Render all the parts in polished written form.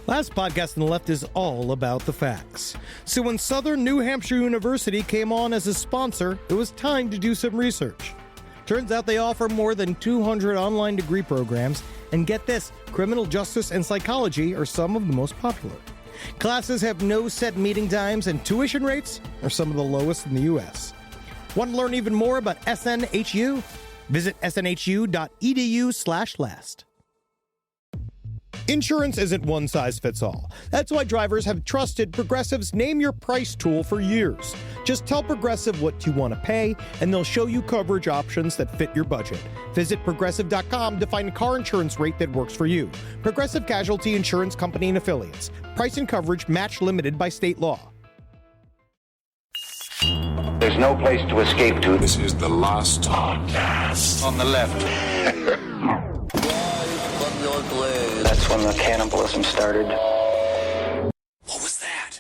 Last podcast on the left is all about the facts. So when Southern New Hampshire University came on as a sponsor, it was time to do some research. Turns out they offer more than 200 online degree programs, and get this, criminal justice and psychology are some of the most popular. Classes have no set meeting times, and tuition rates are some of the lowest in the U.S. Want to learn even more about SNHU? Visit snhu.edu/last. Insurance isn't one size fits all. That's why drivers have trusted Progressive's Name Your Price tool for years. Just tell Progressive what you want to pay, and they'll show you coverage options that fit your budget. Visit Progressive.com to find a car insurance rate that works for you. Progressive Casualty Insurance Company and Affiliates. Price and coverage match limited by state law. There's no place to escape to. This is the last podcast. On the left. That's when the cannibalism started. What was that?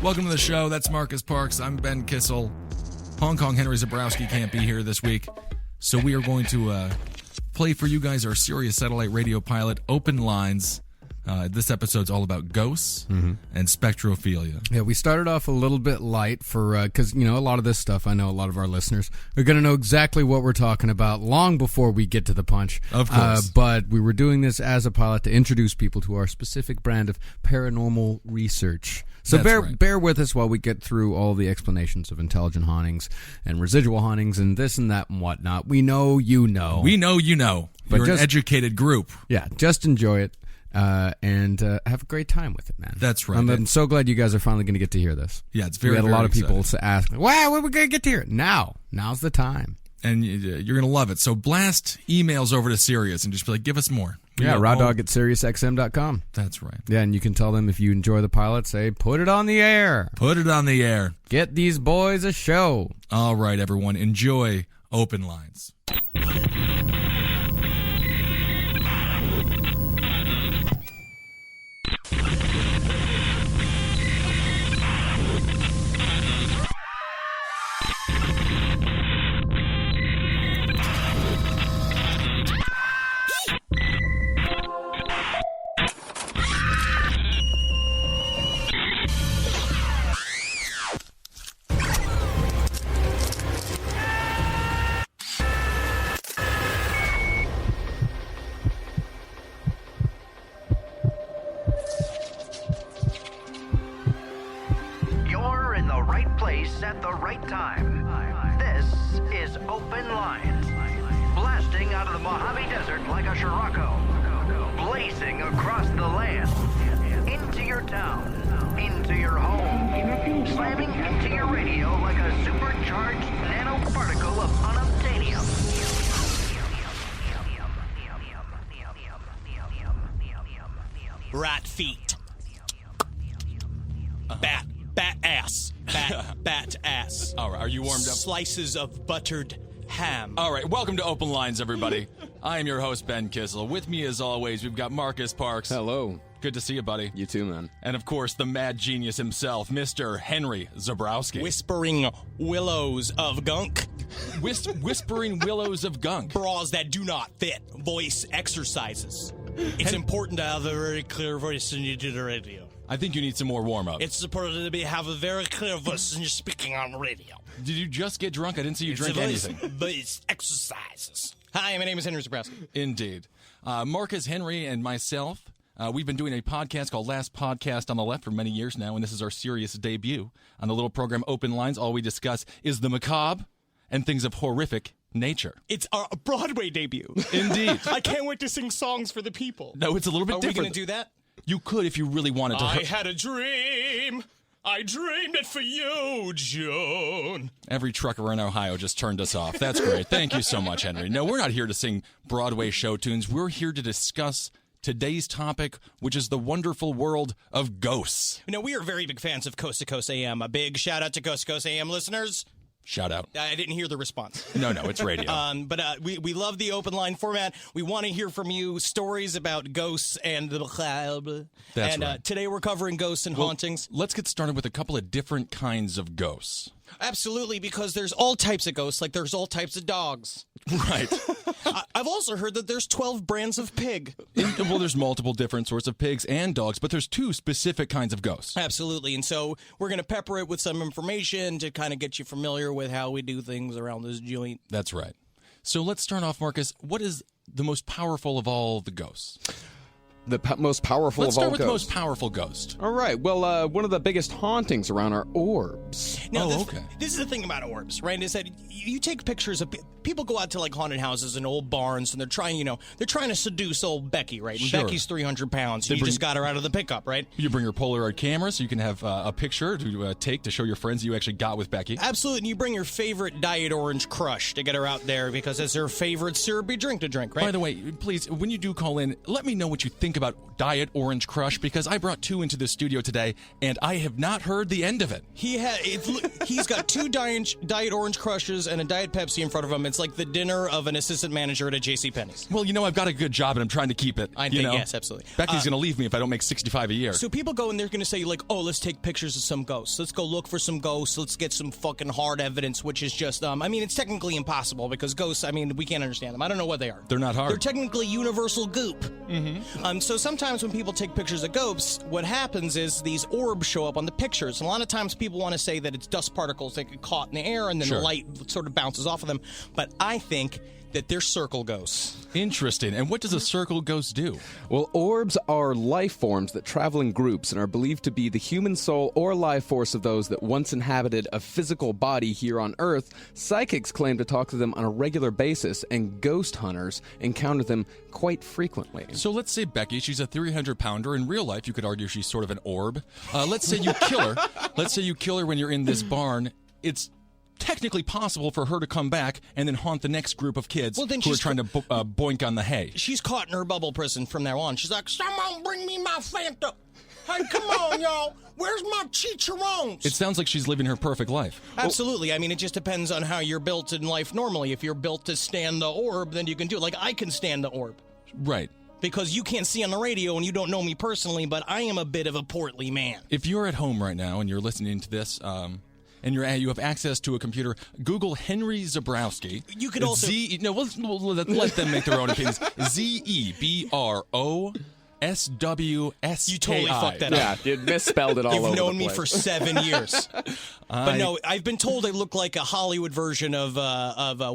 Welcome to the show. That's Marcus Parks. I'm Ben Kissel. Hong Kong Henry Zabrowski can't be here this week, so we are going to play for you guys our Sirius Satellite Radio pilot, Open Lines. This episode's all about ghosts and spectrophilia. Yeah, we started off a little bit light for because a lot of this stuff, I know a lot of our listeners are going to know exactly what we're talking about long before we get to the punch. Of course. But we were doing this as a pilot to introduce people to our specific brand of paranormal research. So bear with us while we get through all the explanations of intelligent hauntings and residual hauntings and this and that and whatnot. We know you know. We know you know. But you're an educated group. Yeah, just enjoy it. And have a great time with it, man. That's right. I'm so glad you guys are finally going to get to hear this. Yeah, it's very, we had a lot of people exciting. to ask, wow, when are we going to get to hear it? Now's the time. And you're going to love it. So blast emails over to Sirius and just be like, give us more. Rawdog at SiriusXM.com. That's right. Yeah, and you can tell them if you enjoy the pilot, say, put it on the air. Put it on the air. Get these boys a show. All right, everyone. Enjoy Open Lines. At the right time. This is Open Lines. Blasting out of the Mojave Desert like a Scirocco. Blazing across the land. Into your town. Into your home. Slamming into your radio like a supercharged nanoparticle of unobtainium. Rat feet. Bat ass. Bat ass. All right, are you warmed up? Slices of buttered ham. All right, welcome to Open Lines, everybody. I am your host, Ben Kissel. With me, as always, we've got Marcus Parks. Hello. Good to see you, buddy. You too, man. And, of course, the mad genius himself, Mr. Henry Zabrowski. Whispering willows of gunk. Whispering willows of gunk. Bras that do not fit. Voice exercises. It's important to have a very clear voice when you do the radio. I think you need some more warm-up. It's important to have a very clear voice when you're speaking on the radio. Did you just get drunk? I didn't see you drink anything. Voice exercises. Hi, my name is Henry Zabrowski. Indeed. Marcus, Henry, and myself, we've been doing a podcast called Last Podcast on the Left for many years now, and this is our serious debut on the little program Open Lines. All we discuss is the macabre and things of horrific nature. It's our Broadway debut. Indeed. I can't wait to sing songs for the people. No, it's a little bit different. Are we going to do that? You could if you really wanted to. I had a dream. I dreamed it for you, June. Every trucker in Ohio just turned us off. That's great. Thank you so much, Henry. No, we're not here to sing Broadway show tunes. We're here to discuss today's topic, which is the wonderful world of ghosts. You know, we are very big fans of Coast to Coast AM. A big shout out to Coast to Coast AM listeners. Shout out. I didn't hear the response. No, it's radio. But we love the open line format. We want to hear from you stories about ghosts and the macabre. That's right. And today we're covering ghosts and hauntings. Let's get started with a couple of different kinds of ghosts. Absolutely, because there's all types of ghosts, like there's all types of dogs. Right. I've also heard that there's 12 brands of pig. Well, there's multiple different sorts of pigs and dogs, but there's 2 specific kinds of ghosts. Absolutely. And so we're going to pepper it with some information to kind of get you familiar with how we do things around this joint. That's right. So let's start off, Marcus. What is the most powerful of all the ghosts? The most powerful Let's of all start with ghosts. the most powerful ghost. All right. Well, one of the biggest hauntings around are orbs. Now, okay. This is the thing about orbs, right? Is that you take pictures of people go out to like haunted houses and old barns, and they're trying to seduce old Becky, right? And Sure. Becky's 300 pounds. And you just got her out of the pickup, right? You bring your Polaroid camera so you can have a picture to take to show your friends you actually got with Becky. Absolutely. And you bring your favorite Diet Orange Crush to get her out there because it's her favorite syrupy drink to drink, right? By the way, please, when you do call in, let me know what you think about Diet Orange Crush, because I brought 2 into the studio today, and I have not heard the end of it. He's got 2 Diet Orange Crushes and a Diet Pepsi in front of him. It's like the dinner of an assistant manager at a JCPenney's. Well, I've got a good job, and I'm trying to keep it. I think, yes, absolutely. Becky's going to leave me if I don't make $65 a year. So people go and they're going to say, like, oh, let's take pictures of some ghosts. Let's go look for some ghosts. Let's get some fucking hard evidence, which is just, it's technically impossible because ghosts, we can't understand them. I don't know what they are. They're not hard. They're technically universal goop. Mm-hmm. So sometimes when people take pictures of ghosts, what happens is these orbs show up on the pictures. And a lot of times people want to say that it's dust particles that get caught in the air and then Sure. the light sort of bounces off of them. But I think that they're circle ghosts. Interesting. And what does a circle ghost do? Well, orbs are life forms that travel in groups and are believed to be the human soul or life force of those that once inhabited a physical body here on Earth. Psychics claim to talk to them on a regular basis, and ghost hunters encounter them quite frequently. So let's say Becky, she's a 300-pounder. In real life, you could argue she's sort of an orb. Let's say you kill her. Let's say you kill her when you're in this barn. It's technically possible for her to come back and then haunt the next group of kids who are trying to boink on the hay. She's caught in her bubble prison from now on. She's like, someone bring me my Fanta. Hey, come on, y'all. Where's my chicharrones? It sounds like she's living her perfect life. Absolutely. It just depends on how you're built in life normally. If you're built to stand the orb, then you can do it. Like, I can stand the orb. Right. Because you can't see on the radio and you don't know me personally, but I am a bit of a portly man. If you're at home right now and you're listening to this, and you have access to a computer, Google Henry Zebrowski. You could also... let them make their own opinions. Zebrowski. You totally fucked that up. Yeah, you misspelled it all over the place. You've known me for 7 years. But no, I've been told I look like a Hollywood version of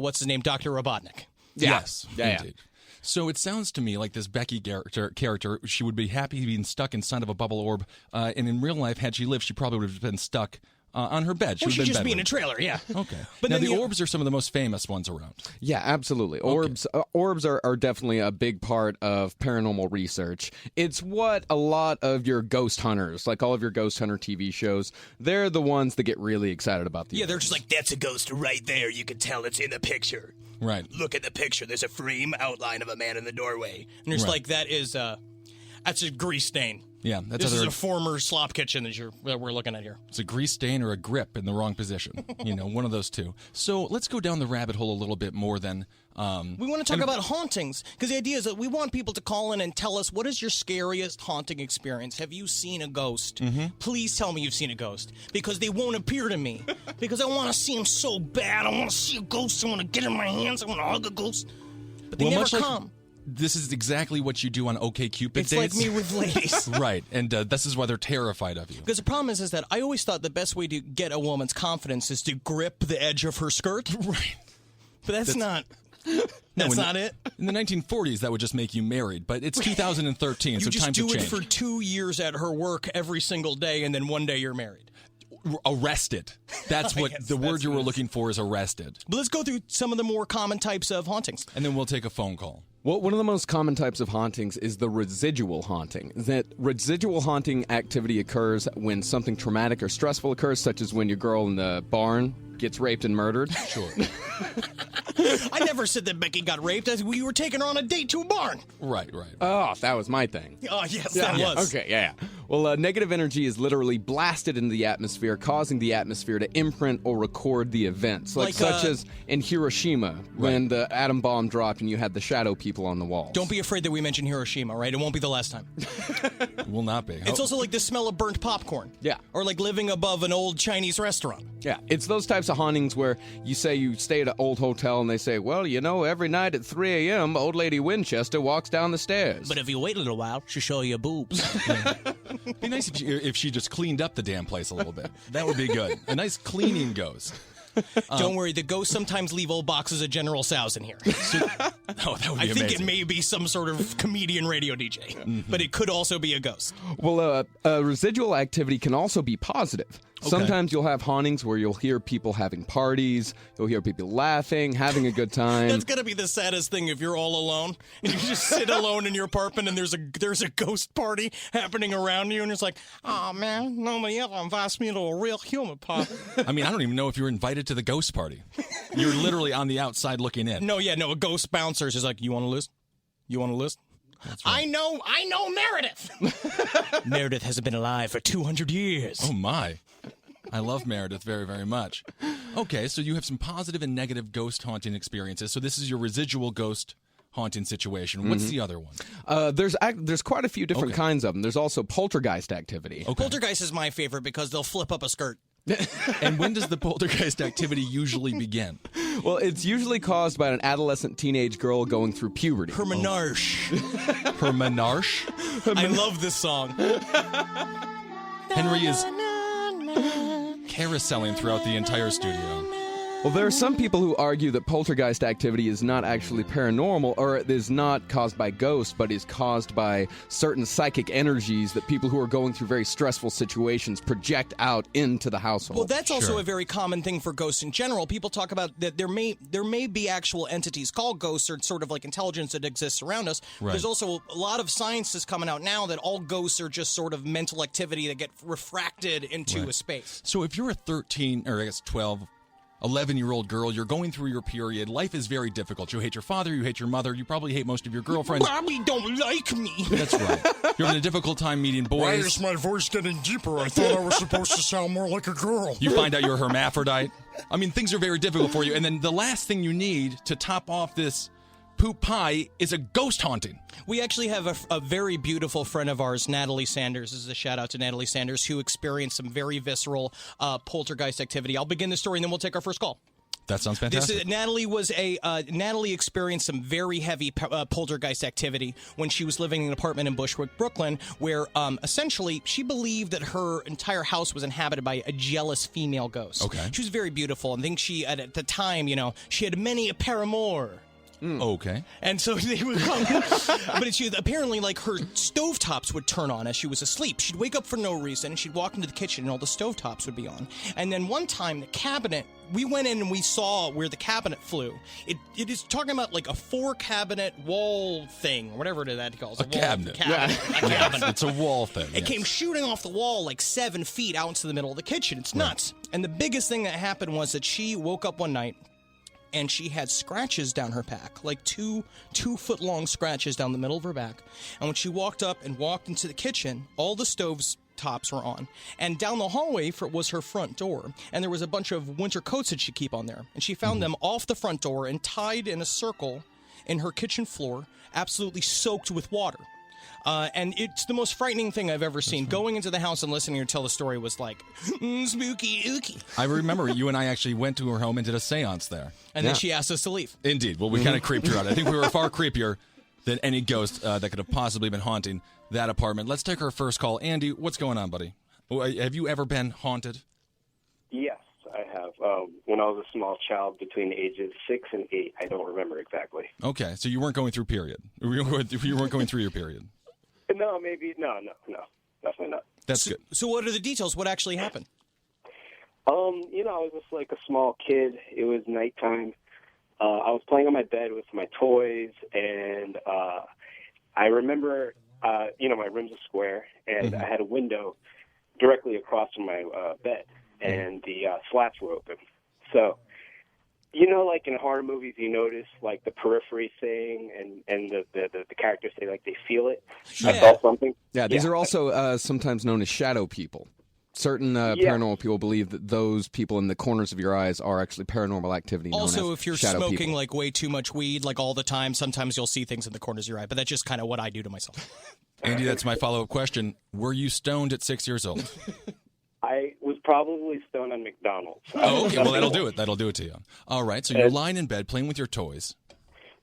what's his name, Dr. Robotnik. Yes, Yeah. indeed. So it sounds to me like this Becky character, she would be happy being stuck inside of a bubble orb, and in real life, had she lived, she probably would have been stuck on her bed. She'd just be in a trailer, yeah. Okay. But now, then the orbs are some of the most famous ones around. Yeah, absolutely. Orbs are definitely a big part of paranormal research. It's what a lot of your ghost hunters, like all of your ghost hunter TV shows, they're the ones that get really excited about these. Yeah, they're just like, that's a ghost right there. You can tell it's in the picture. Right. Look at the picture. There's a frame outline of a man in the doorway. And there's like, that's a grease stain. Yeah, this is a former slop kitchen that we're looking at here. It's a grease stain or a grip in the wrong position. One of those two. So let's go down the rabbit hole a little bit more than... we want to talk about hauntings, because the idea is that we want people to call in and tell us, what is your scariest haunting experience? Have you seen a ghost? Mm-hmm. Please tell me you've seen a ghost, because they won't appear to me. Because I want to see them so bad. I want to see a ghost. I want to get in my hands. I want to hug a ghost. But they never come. This is exactly what you do on OkCupid dates. It's like me with ladies. Right, and this is why they're terrified of you. Because the problem is that I always thought the best way to get a woman's confidence is to grip the edge of her skirt. Right. But that's not it. In the 1940s, that would just make you married, but it's 2013, so times have changed. You just do it for 2 years at her work every single day, and then one day you're married. Arrested. That's what the word you were looking for is arrested. But let's go through some of the more common types of hauntings. And then we'll take a phone call. Well, one of the most common types of hauntings is the residual haunting. That residual haunting activity occurs when something traumatic or stressful occurs, such as when your girl in the barn gets raped and murdered. Sure. I never said that Becky got raped. We were taking her on a date to a barn. Right. Oh, that was my thing. Oh, yes, that was. Okay, yeah. Well, negative energy is literally blasted into the atmosphere, causing the atmosphere to imprint or record the events. Such as in Hiroshima, when the atom bomb dropped and you had the shadow people on the walls. Don't be afraid that we mention Hiroshima, right? It won't be the last time. Will not be. It's also like the smell of burnt popcorn. Yeah. Or like living above an old Chinese restaurant. Yeah, it's those types of hauntings where you say you stay at an old hotel and they say, well, you know, every night at 3 a.m., old lady Winchester walks down the stairs. But if you wait a little while, she'll show you boobs. It'd be nice if she just cleaned up the damn place a little bit. That would be good. A nice cleaning ghost. Don't worry, the ghosts sometimes leave old boxes of General Tso's in here. That would be I think amazing. it may be some sort of comedian radio DJ, but it could also be a ghost. Well, residual activity can also be positive. Okay. Sometimes you'll have hauntings where you'll hear people having parties, you'll hear people laughing, having a good time. That's gonna be the saddest thing if you're all alone and you just sit alone in your apartment and there's a ghost party happening around you and it's like, oh man, nobody ever invites me to a real human party. I mean, I don't even know if you're invited to the ghost party. You're literally on the outside looking in. No, a ghost bouncer is like, you want a list? You want a list? That's right. I know Meredith. Meredith hasn't been alive for 200 years. Oh, my. I love Meredith very, very much. Okay, so you have some positive and negative ghost haunting experiences. So this is your residual ghost haunting situation. What's the other one? There's quite a few different kinds of them. There's also poltergeist activity. Okay. Poltergeist is my favorite because they'll flip up a skirt. And when does the poltergeist activity usually begin? Well, it's usually caused by an adolescent teenage girl going through puberty. Her menarche. Her menarche? I love this song. Henry is carouseling throughout the entire studio. Well, there are some people who argue that poltergeist activity is not actually paranormal, or it is not caused by ghosts, but is caused by certain psychic energies that people who are going through very stressful situations project out into the household. Well, that's also a very common thing for ghosts in general. People talk about that there may be actual entities called ghosts or sort of like intelligence that exists around us. Right. There's also a lot of science is coming out now that all ghosts are just sort of mental activity that get refracted into a space. So if you're a 13, or I guess 12, 11-year-old girl, you're going through your period. Life is very difficult. You hate your father, you hate your mother, you probably hate most of your girlfriends. Mommy don't like me. That's right. You're having a difficult time meeting boys. Why is my voice getting deeper? I thought I was supposed to sound more like a girl. You find out you're a hermaphrodite. I mean, things are very difficult for you. And then the last thing you need to top off this poop pie is a ghost haunting. We actually have a very beautiful friend of ours, Natalie Sanders. This is a shout out to Natalie Sanders, who experienced some very visceral poltergeist activity. I'll begin the story and then we'll take our first call. That sounds fantastic. Natalie experienced some very heavy poltergeist activity when she was living in an apartment in Bushwick, Brooklyn, where essentially she believed that her entire house was inhabited by a jealous female ghost. Okay. She was very beautiful, and I think she, at the time, she had many a paramour. Okay. And so they would come. But she apparently, like, her stovetops would turn on as she was asleep. She'd wake up for no reason. She'd walk into the kitchen and all the stovetops would be on. And then one time, the cabinet, we went in and we saw where the cabinet flew. It is talking about like a 4-cabinet wall thing, or whatever that calls it. A cabinet. A cabinet. It's a wall thing. It came shooting off the wall like 7 feet out into the middle of the kitchen. It's nuts. Right. And the biggest thing that happened was that she woke up one night and she had scratches down her back, like 2-foot-long scratches down the middle of her back. And when she walked up and walked into the kitchen, all the stoves tops were on. And down the hallway was her front door. And there was a bunch of winter coats that she'd keep on there. And she found them off the front door and tied in a circle in her kitchen floor, absolutely soaked with water. And it's the most frightening thing I've ever seen. Going into the house and listening to her tell the story was like, spooky, ooky. I remember you and I actually went to her home and did a seance there. And then she asked us to leave. Indeed. Well, we kind of creeped her out. I think we were far creepier than any ghost that could have possibly been haunting that apartment. Let's take our first call. Andy, what's going on, buddy? Have you ever been haunted? Yes, I have. When I was a small child between the ages 6 and 8, I don't remember exactly. Okay, so you weren't going through period. You weren't going through your period. No, maybe. No, definitely not. That's good. So what are the details? What actually happened? I was just like a small kid. It was nighttime. I was playing on my bed with my toys, and I remember, my room's a square, and I had a window directly across from my bed, and the slats were open. So, like in horror movies, you notice like the periphery thing, and the characters say like they feel it. Yeah. I felt something. Yeah, these are also sometimes known as shadow people. Certain paranormal people believe that those people in the corners of your eyes are actually paranormal activity. Also, if you're smoking people. like way too much weed, like all the time, sometimes you'll see things in the corners of your eye. But that's just kind of what I do to myself. Andy, that's my follow-up question. Were you stoned at 6 years old? I was probably stoned on McDonald's. Oh, okay. Well, that'll do it. That'll do it to you. All right. So you're lying in bed playing with your toys.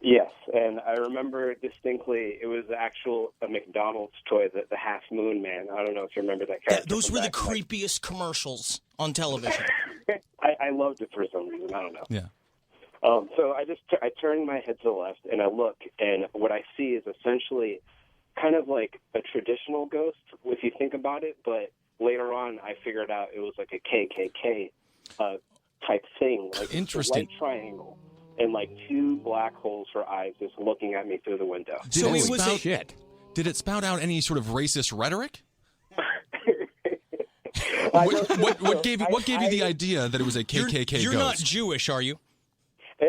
Yes, and I remember distinctly it was a McDonald's toy, the Half Moon Man. I don't know if you remember that character. Those were the creepiest commercials on television. I loved it for some reason. I don't know. Yeah. So I turn my head to the left and I look, and what I see is essentially kind of like a traditional ghost, if you think about it. But later on, I figured out it was like a KKK type thing, like interesting a white triangle and like two black holes for eyes, just looking at me through the window. Did it spout out any sort of racist rhetoric? What gave you the idea that it was a KKK You're ghost? not Jewish, are you?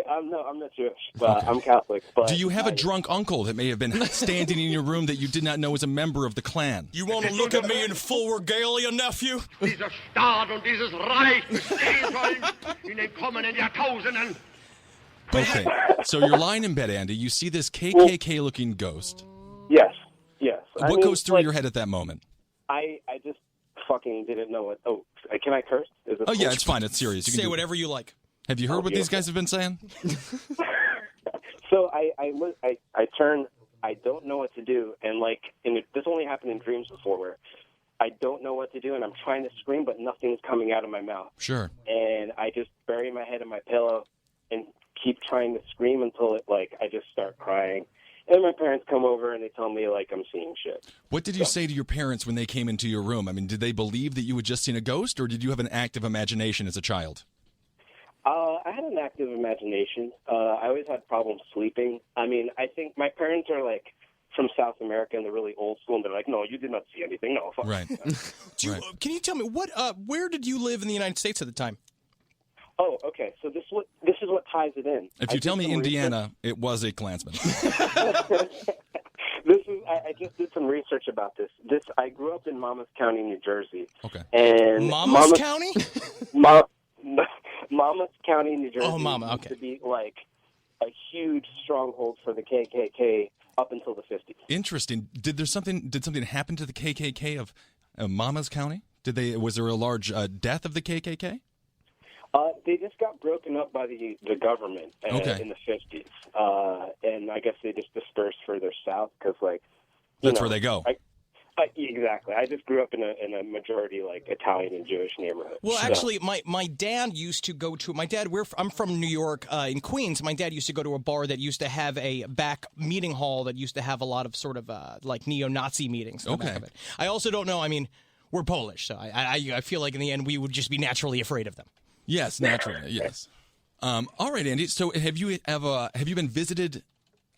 I'm not Jewish, but I'm Catholic. But do you have a drunk uncle that may have been standing in your room that you did not know was a member of the Klan? You want to look at me in full regalia, nephew? Dieser Staat und dieses Reich bestehen sollen in den kommenden Jahrtausenden. Okay, so you're lying in bed, Andy. You see this KKK-looking ghost. Yes. What goes through your head at that moment? I just fucking didn't know what. Oh, can I curse? Oh, yeah, it's fine. It's serious. You can say whatever you like. Have you heard what these guys have been saying? So I turn. I don't know what to do, and this only happened in dreams before, where I don't know what to do, and I'm trying to scream, but nothing's coming out of my mouth. Sure. And I just bury my head in my pillow and keep trying to scream until I just start crying. And my parents come over and they tell me I'm seeing shit. What did you say to your parents when they came into your room? I mean, did they believe that you had just seen a ghost, or did you have an active imagination as a child? I had an active imagination. I always had problems sleeping. I mean, I think my parents are from South America and they're really old school, and they're like, "No, you did not see anything." No, fuck. Right. Can you tell me where did you live in the United States at the time? Oh, okay. So this is what ties it in. If you tell me Indiana, it was a Klansman. I just did some research about this. I grew up in Monmouth County, New Jersey. Okay. And Monmouth County? Monmouth County, New Jersey. Oh, Mama. Okay. Used to be a huge stronghold for the KKK up until the 50s. Interesting. Did something happen to the KKK of Monmouth County? Was there a large death of the KKK? They just got broken up by the government in the 50s, and I guess they just dispersed further south because, that's where they go. Exactly. I just grew up in a majority Italian and Jewish neighborhood. Well, actually, my dad used to go to I'm from New York in Queens. My dad used to go to a bar that used to have a back meeting hall that used to have a lot of sort of neo-Nazi meetings. In the back of it. I also don't know. I mean, we're Polish, so I feel like in the end we would just be naturally afraid of them. Yes, naturally. Yes. All right, Andy. So have you been visited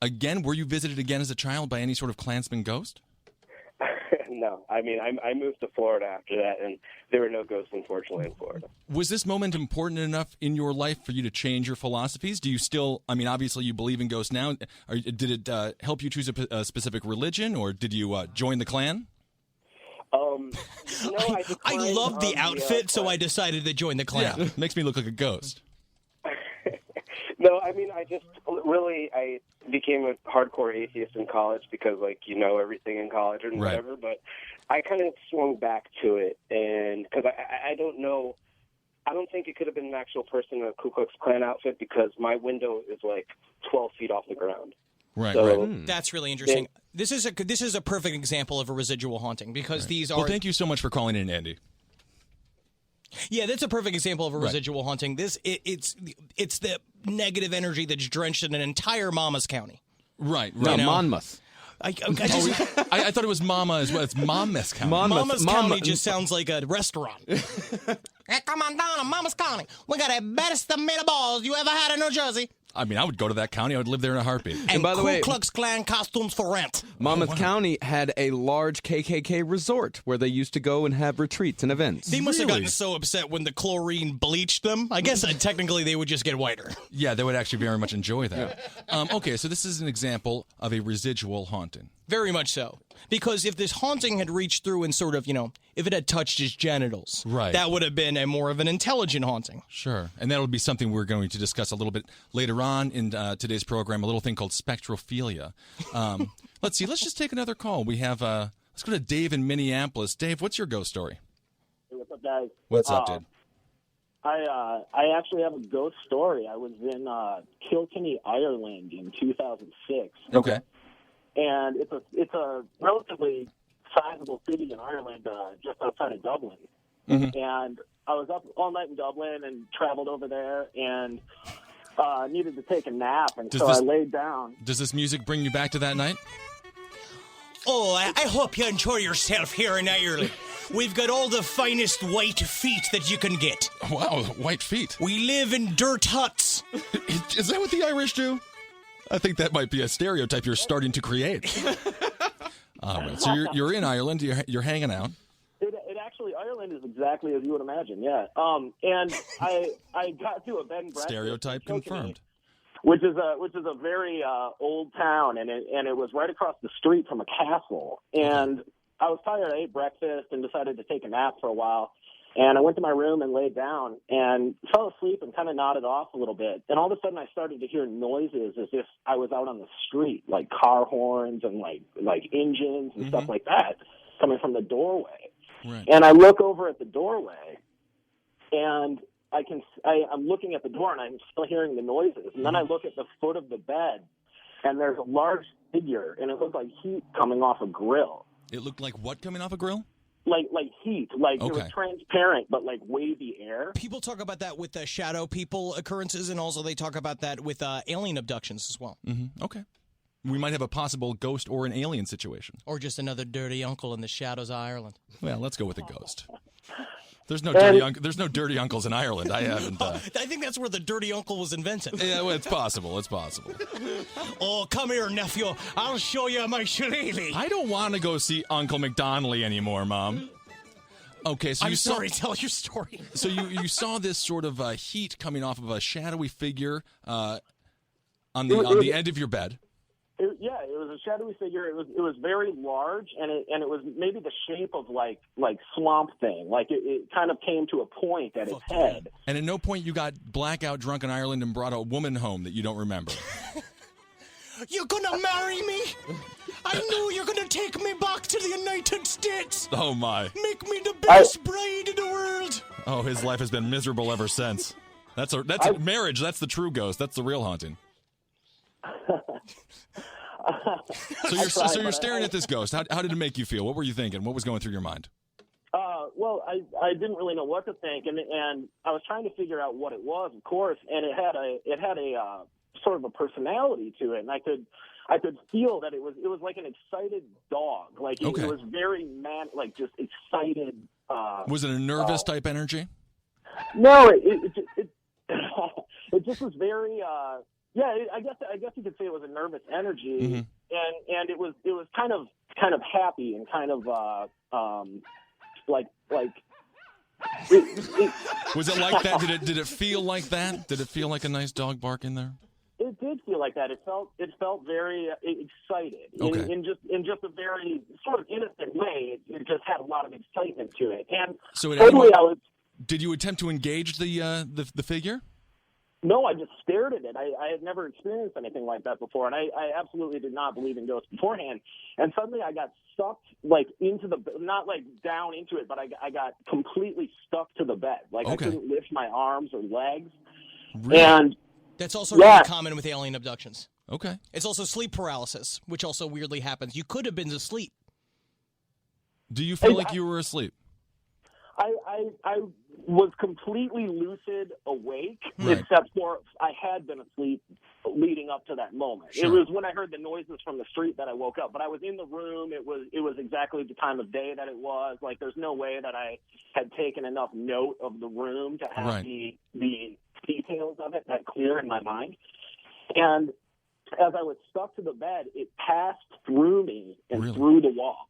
again? Were you visited again as a child by any sort of Klansman ghost? No. I mean, I moved to Florida after that, and there were no ghosts, unfortunately, in Florida. Was this moment important enough in your life for you to change your philosophies? Do you still, I mean, obviously you believe in ghosts now. Did it help you choose a specific religion, or did you join the Klan? I love the outfit, so I decided to join the Klan. Yeah, makes me look like a ghost. No, I mean, I became a hardcore atheist in college because, everything in college and whatever. But I kind of swung back to it, and because I don't know, I don't think it could have been an actual person in a Ku Klux Klan outfit because my window is 12 feet off the ground. Right, so, That's really interesting. This is a perfect example of a residual haunting because these are. Well, thank you so much for calling in, Andy. Yeah, that's a perfect example of a residual haunting. It's the negative energy that's drenched in an entire Monmouth County. Right. Monmouth. I thought it was Mama as well. It's Monmouth County. Monmouth County just sounds like a restaurant. Hey, come on down to Monmouth County. We got the best tomato balls you ever had in New Jersey. I mean, I would go to that county. I would live there in a heartbeat. And by the Ku way, Klux Klan costumes for rent. Monmouth County had a large KKK resort where they used to go and have retreats and events. They must have gotten so upset when the chlorine bleached them. I guess technically they would just get whiter. Yeah, they would actually very much enjoy that. Okay, so this is an example of a residual haunting. Very much so. Because if this haunting had reached through and sort of, if it had touched his genitals, that would have been more of an intelligent haunting. Sure. And that'll be something we're going to discuss a little bit later on in today's program, a little thing called spectrophilia. Let's see. Let's just take another call. We have, let's go to Dave in Minneapolis. Dave, what's your ghost story? What's up, guys? What's up, dude? I actually have a ghost story. I was in Kilkenny, Ireland in 2006. Okay. And it's a relatively sizable city in Ireland, just outside of Dublin. Mm-hmm. And I was up all night in Dublin and traveled over there and needed to take a nap, and I laid down. Does this music bring you back to that night? Oh, I hope you enjoy yourself here in Ireland. We've got all the finest white feet that you can get. Wow, white feet. We live in dirt huts. Is that what the Irish do? I think that might be a stereotype you're starting to create. Right, so you're in Ireland. You're hanging out. It actually, Ireland is exactly as you would imagine. Yeah. And I got to a bed and breakfast. Stereotype confirmed. Which is a very old town, and it was right across the street from a castle. And I was tired. I ate breakfast and decided to take a nap for a while. And I went to my room and laid down and fell asleep and kind of nodded off a little bit. And all of a sudden I started to hear noises as if I was out on the street, like car horns and like engines and stuff like that coming from the doorway. Right. And I look over at the doorway and I'm looking at the door and I'm still hearing the noises. And then I look at the foot of the bed and there's a large figure and it looked like heat coming off a grill. It looked like what coming off a grill? Like heat, like it was transparent, but like wavy air. People talk about that with shadow people occurrences, and also they talk about that with alien abductions as well. Mm-hmm. Okay. We might have a possible ghost or an alien situation. Or just another dirty uncle in the shadows of Ireland. Well, let's go with a ghost. There's no dirty uncles in Ireland. I haven't. I think that's where the dirty uncle was invented. Yeah, well, it's possible. It's possible. Oh, come here, nephew. I'll show you my shillelagh. I don't want to go see Uncle McDonnelly anymore, Mom. Okay, so I'm sorry. Tell your story. So you saw this sort of heat coming off of a shadowy figure on the end of your bed. It was a shadowy figure. It was very large, and it was maybe the shape of like Swamp Thing. Like it kind of came to a point at its head. And at no point you got blackout drunk in Ireland and brought a woman home that you don't remember. You're gonna marry me? I knew you're gonna take me back to the United States. Oh my! Make me the best bride in the world. Oh, his life has been miserable ever since. That's marriage. That's the true ghost. That's the real haunting. So you're staring at this ghost. How did it make you feel? What were you thinking? What was going through your mind? Well, I didn't really know what to think, and I was trying to figure out what it was, of course, and it had a sort of a personality to it, and I could feel that it was like an excited dog, like it was very like just excited. Was it a nervous type energy? No, it just was very. I guess you could say it was a nervous energy, and it was kind of happy and kind of like. Was it like that? Did it feel like that? Did it feel like a nice dog bark in there? It did feel like that. It felt very excited in just a very sort of innocent way. It just had a lot of excitement to it, and so did you attempt to engage the figure? No, I just stared at it. I had never experienced anything like that before, and I absolutely did not believe in ghosts beforehand. And suddenly I got sucked, like, into not like down into it, but I got completely stuck to the bed. Like, I couldn't lift my arms or legs. Really? And that's also really common with alien abductions. Okay. It's also sleep paralysis, which also weirdly happens. You could have been asleep. Do you feel like you were asleep? I was completely lucid awake, except for I had been asleep leading up to that moment. Sure. It was when I heard the noises from the street that I woke up, but I was in the room. It was exactly the time of day that it was. Like, there's no way that I had taken enough note of the room to have the details of it that clear in my mind. And as I was stuck to the bed, it passed through me and through the wall.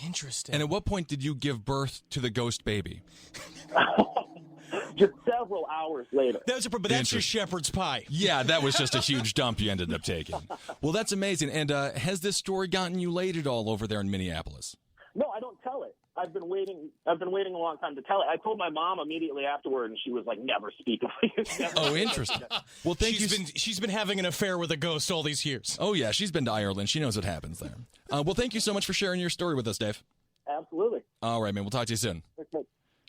Interesting. And at what point did you give birth to the ghost baby? Just several hours later. But that's your shepherd's pie. Yeah, that was just a huge dump you ended up taking. Well, that's amazing. And has this story gotten you laid at all over there in Minneapolis? No, I don't tell it. I've been waiting a long time to tell it. I told my mom immediately afterward, and she was like, "Never speak of it." Oh, interesting. Well, she's been having an affair with a ghost all these years. Oh yeah, she's been to Ireland. She knows what happens there. Well, thank you so much for sharing your story with us, Dave. Absolutely. All right, man. We'll talk to you soon.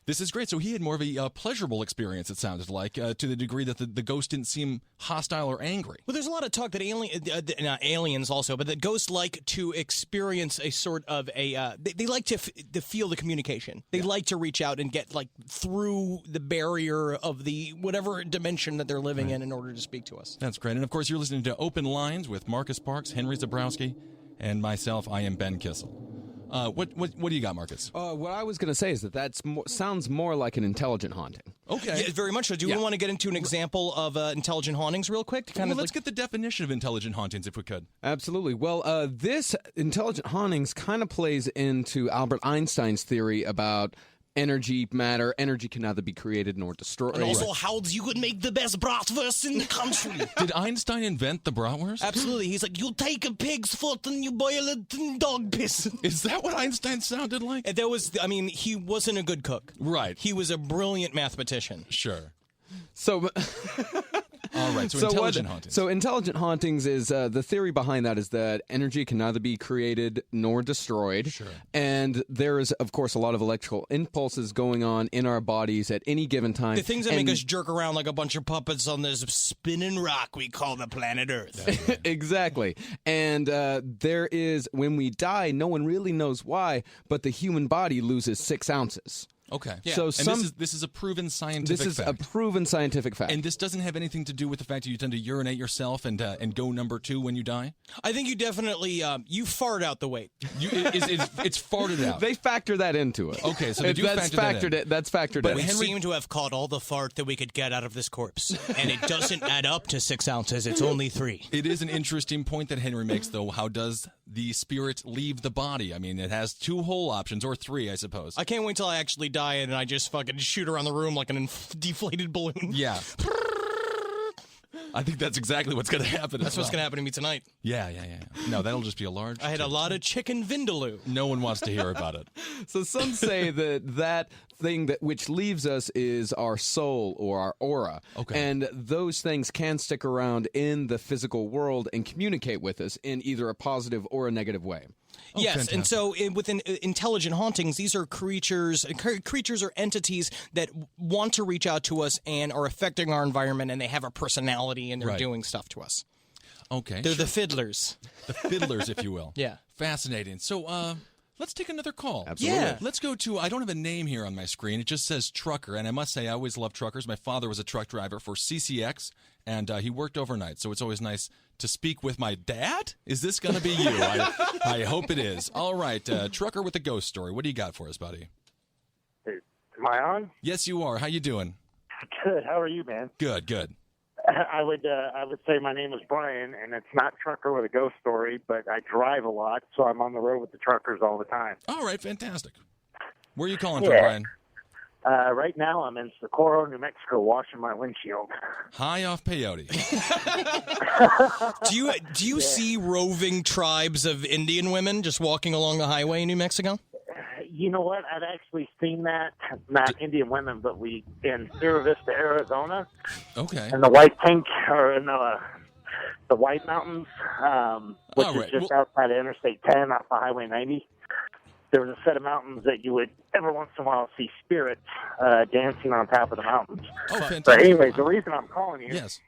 This is great. So he had more of a pleasurable experience, it sounded like, to the degree that the ghost didn't seem hostile or angry. Well, there's a lot of talk that not aliens also, but that ghosts like to experience a sort of they like to feel the communication. They like to reach out and get like through the barrier of the whatever dimension that they're living in order to speak to us. That's great. And of course, you're listening to Open Lines with Marcus Parks, Henry Zabrowski, and myself. I am Ben Kissel. What do you got, Marcus? What I was going to say is that sounds more like an intelligent haunting. Okay. Yeah, very much so. Do you want to get into an example of intelligent hauntings real quick? Let's get the definition of intelligent hauntings if we could. Absolutely. Well, this intelligent hauntings kind of plays into Albert Einstein's theory about energy, matter. Energy can neither be created nor destroyed. And also how you could make the best bratwurst in the country. Did Einstein invent the bratwurst? Absolutely. He's like, you take a pig's foot and you boil it in dog piss. Is that what Einstein sounded like? And he wasn't a good cook. Right. He was a brilliant mathematician. Sure. So... All right, so intelligent hauntings. So intelligent hauntings is, the theory behind that is that energy can neither be created nor destroyed. Sure. And there is, of course, a lot of electrical impulses going on in our bodies at any given time. The things that make us jerk around like a bunch of puppets on this spinning rock we call the planet Earth. Exactly. And there is, when we die, no one really knows why, but the human body loses 6 ounces. Okay. Yeah. So this is a proven scientific fact. This is a proven scientific fact. And this doesn't have anything to do with the fact that you tend to urinate yourself and go number 2 when you die? I think you definitely, you fart out the weight. It's farted out. They factor that into it. Okay, so they do factor that in. That's factored in. We seem to have caught all the fart that we could get out of this corpse. And it doesn't add up to 6 ounces. It's only 3. It is an interesting point that Henry makes, though. How does the spirit leave the body? I mean, it has 2 whole options, or 3, I suppose. I can't wait till I actually die and I just fucking shoot around the room like an deflated balloon. Yeah. I think that's exactly what's going to happen. That's what's going to happen to me tonight. Yeah. No, that'll just be a large... I had a lot of chicken vindaloo. No one wants to hear about it. So some say that thing that which leaves us is our soul or our aura. Okay. And those things can stick around in the physical world and communicate with us in either a positive or a negative way. Yes, fantastic. And so within intelligent hauntings, these are creatures or entities that want to reach out to us and are affecting our environment, and they have a personality, and they're doing stuff to us. Okay. They're the fiddlers. The fiddlers, if you will. Yeah. Fascinating. So, let's take another call. Absolutely. Yeah. Let's go to, I don't have a name here on my screen. It just says trucker. And I must say, I always love truckers. My father was a truck driver for CCX, and he worked overnight. So it's always nice to speak with my dad. Is this going to be you? I hope it is. All right. Trucker with a ghost story. What do you got for us, buddy? Am I on? Yes, you are. How you doing? Good. How are you, man? Good. I would say my name is Brian, and it's not trucker with a ghost story, but I drive a lot, so I'm on the road with the truckers all the time. All right. Fantastic. Where are you calling from, Brian? Right now I'm in Socorro, New Mexico, washing my windshield. High off peyote. Do you see roving tribes of Indian women just walking along the highway in New Mexico? You know what? I've actually seen that. Not Indian women, but in Sierra Vista, Arizona. Okay. In the White Pink, or in the White Mountains, which is just outside of Interstate 10 off of Highway 90. There was a set of mountains that you would every once in a while see spirits dancing on top of the mountains. Oh, fantastic. But anyways, the reason I'm calling you Yes.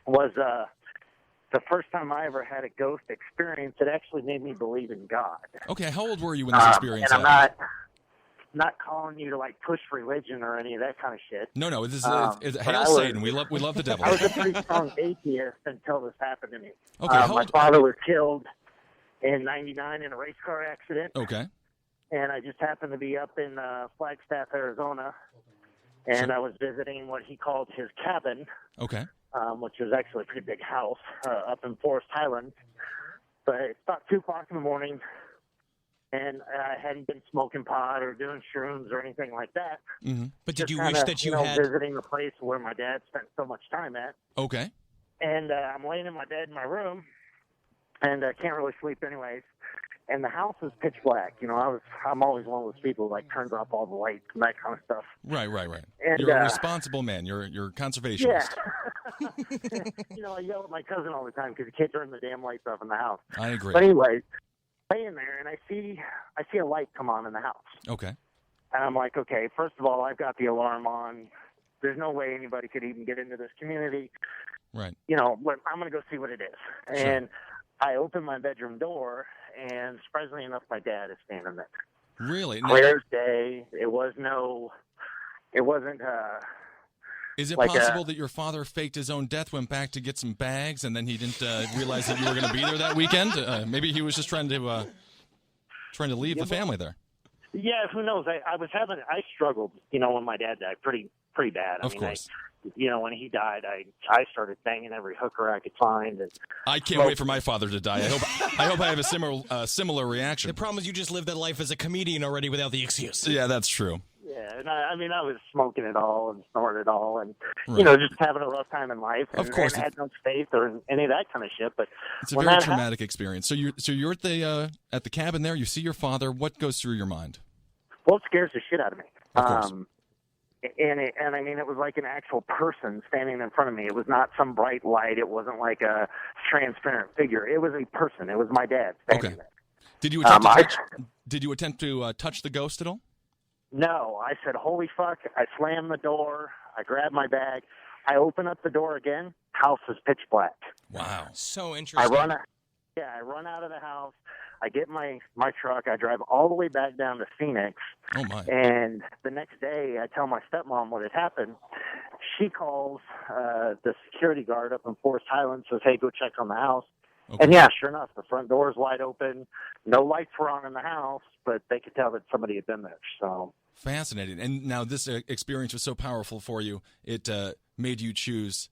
was the first time I ever had a ghost experience. It actually made me believe in God. Okay, how old were you when this experience and happened? I'm not calling you to like push religion or any of that kind of shit. No, this is hail Satan. We love the devil. I was a pretty strong atheist until this happened to me. Okay, my father was killed in '99 in a race car accident. Okay. And I just happened to be up in Flagstaff, Arizona, and I was visiting what he called his cabin. Okay. Which was actually a pretty big house up in Forest Highlands. But it's about 2 o'clock in the morning, and I hadn't been smoking pot or doing shrooms or anything like that. Mm-hmm. But did Just you wish that you had visiting the place where my dad spent so much time at? Okay. And I'm laying in my bed in my room, and I can't really sleep anyways. And the house is pitch black. You know, I'm always one of those people who like turns off all the lights and that kind of stuff. Right. And, you're a responsible man. You're a conservationist. Yeah. You know, I yell at my cousin all the time because he can't turn the damn lights off in the house. I agree. But anyway, laying there and I see a light come on in the house. Okay. And I'm like, okay, first of all, I've got the alarm on. There's no way anybody could even get into this community. Right. You know, but I'm going to go see what it is. Sure. And I open my bedroom door, and surprisingly enough, my dad is standing there. Really? Clear as day. It wasn't, Is it like possible that your father faked his own death, went back to get some bags, and then he didn't realize that you were going to be there that weekend? Maybe he was just trying to leave the family there. Yeah, who knows? I struggled, you know, when my dad died pretty bad. Of course. When he died, I started banging every hooker I could find. And I can't wait for my father to die. I hope I have a similar reaction. The problem is you just lived that life as a comedian already without the excuse. Yeah, that's true. Yeah, and I was smoking it all and snorting it all, and you know, just having a rough time in life. And, of course, and had no faith or any of that kind of shit. But it's a very traumatic experience. So you're at the cabin there. You see your father. What goes through your mind? Well, it scares the shit out of me. Of course. And I mean, it was like an actual person standing in front of me. It was not some bright light. It wasn't like a transparent figure. It was a person. It was my dad standing there. Did you attempt Did you attempt to touch the ghost at all? No. I said, "Holy fuck!" I slammed the door. I grabbed my bag. I open up the door again. House is pitch black. Wow. So interesting. I run out of the house. I get my truck. I drive all the way back down to Phoenix. Oh, my. And the next day, I tell my stepmom what had happened. She calls the security guard up in Forest Highlands, says, "Hey, go check on the house." Okay. And, yeah, sure enough, the front door is wide open. No lights were on in the house, but they could tell that somebody had been there. So fascinating. And now this experience was so powerful for you, it made you choose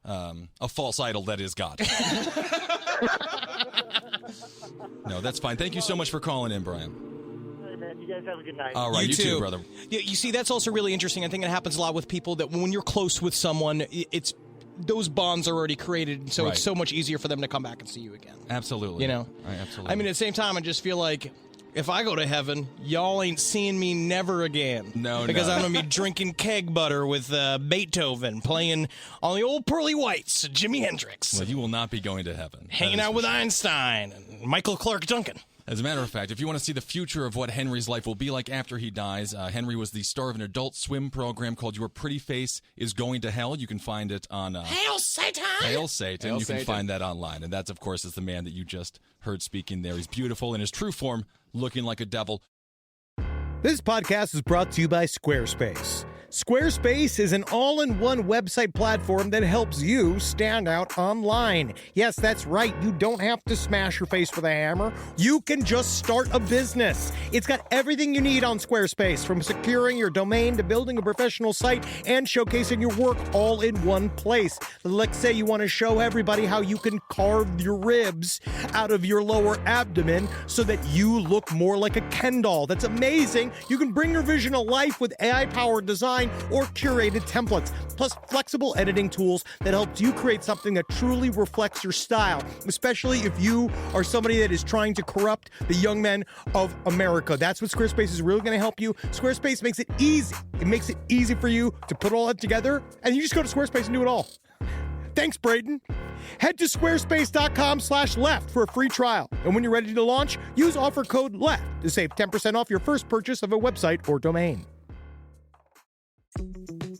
a false idol that is God. No, that's fine. Thank you so much for calling in, Brian. Hey, man, you guys have a good night. All right, you too, brother. Yeah, you see, that's also really interesting. I think it happens a lot with people that when you're close with someone, it's those bonds are already created, and so it's so much easier for them to come back and see you again. Absolutely. You know? Absolutely. I mean, at the same time, I just feel like if I go to heaven, y'all ain't seeing me never again. No, because I'm going to be drinking keg butter with Beethoven, playing on the old pearly whites, Jimi Hendrix. Well, you will not be going to heaven. Hanging out with Einstein and Michael Clark Duncan. As a matter of fact, if you want to see the future of what Henry's life will be like after he dies, Henry was the star of an adult swim program called Your Pretty Face is Going to Hell. You can find it on... Hail Satan! Hail Satan. You can find that online. And that's, of course, is the man that you just heard speaking there. He's beautiful in his true form, looking like a devil. This podcast is brought to you by Squarespace. Squarespace is an all-in-one website platform that helps you stand out online. Yes, that's right. You don't have to smash your face with a hammer. You can just start a business. It's got everything you need on Squarespace, from securing your domain to building a professional site and showcasing your work all in one place. Let's say you want to show everybody how you can carve your ribs out of your lower abdomen so that you look more like a Ken doll. That's amazing. You can bring your vision to life with AI-powered design or curated templates, plus flexible editing tools that helps you create something that truly reflects your style, especially if you are somebody that is trying to corrupt the young men of America. That's what Squarespace is really going to help you. Squarespace makes it easy. It makes it easy for you to put all that together, and you just go to Squarespace and do it all. Thanks, Braden. Head to squarespace.com/left for a free trial. And when you're ready to launch, use offer code LEFT to save 10% off your first purchase of a website or domain.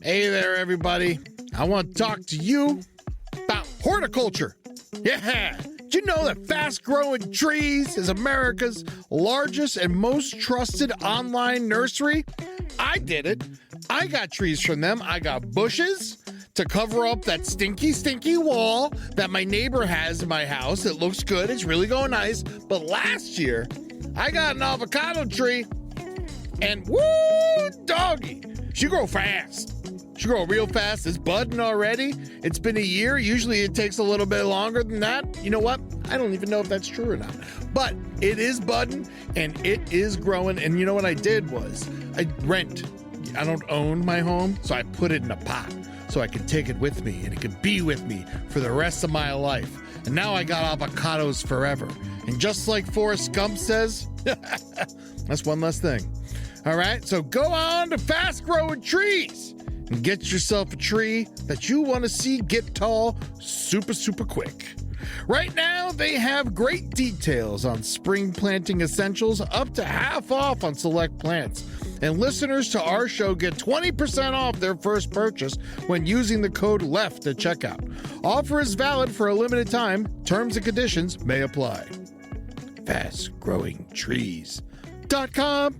Hey there, everybody. I want to talk to you about horticulture. Yeah. Did you know that Fast Growing Trees is America's largest and most trusted online nursery? I did it. I got trees from them. I got bushes to cover up that stinky wall that my neighbor has in my house. It looks good. It's really going nice. But last year, I got an avocado tree, and woo, doggy, she grow fast. She grow real fast. It's budding already. It's been a year. Usually it takes a little bit longer than that. You know what? I don't even know if that's true or not. But it is budding, and it is growing. And you know what I did was I rent. I don't own my home, so I put it in a pot so I can take it with me, and it can be with me for the rest of my life. And now I got avocados forever. And just like Forrest Gump says, that's one less thing. All right, so go on to Fast Growing Trees and get yourself a tree that you want to see get tall super quick. Right now, they have great details on spring planting essentials, up to half off on select plants. And listeners to our show get 20% off their first purchase when using the code LEFT at checkout. Offer is valid for a limited time. Terms and conditions may apply. FastGrowingTrees.com.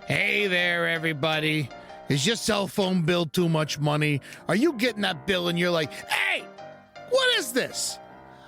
Hey there, everybody. Is your cell phone bill too much money? Are you getting that bill and you're like, hey, what is this?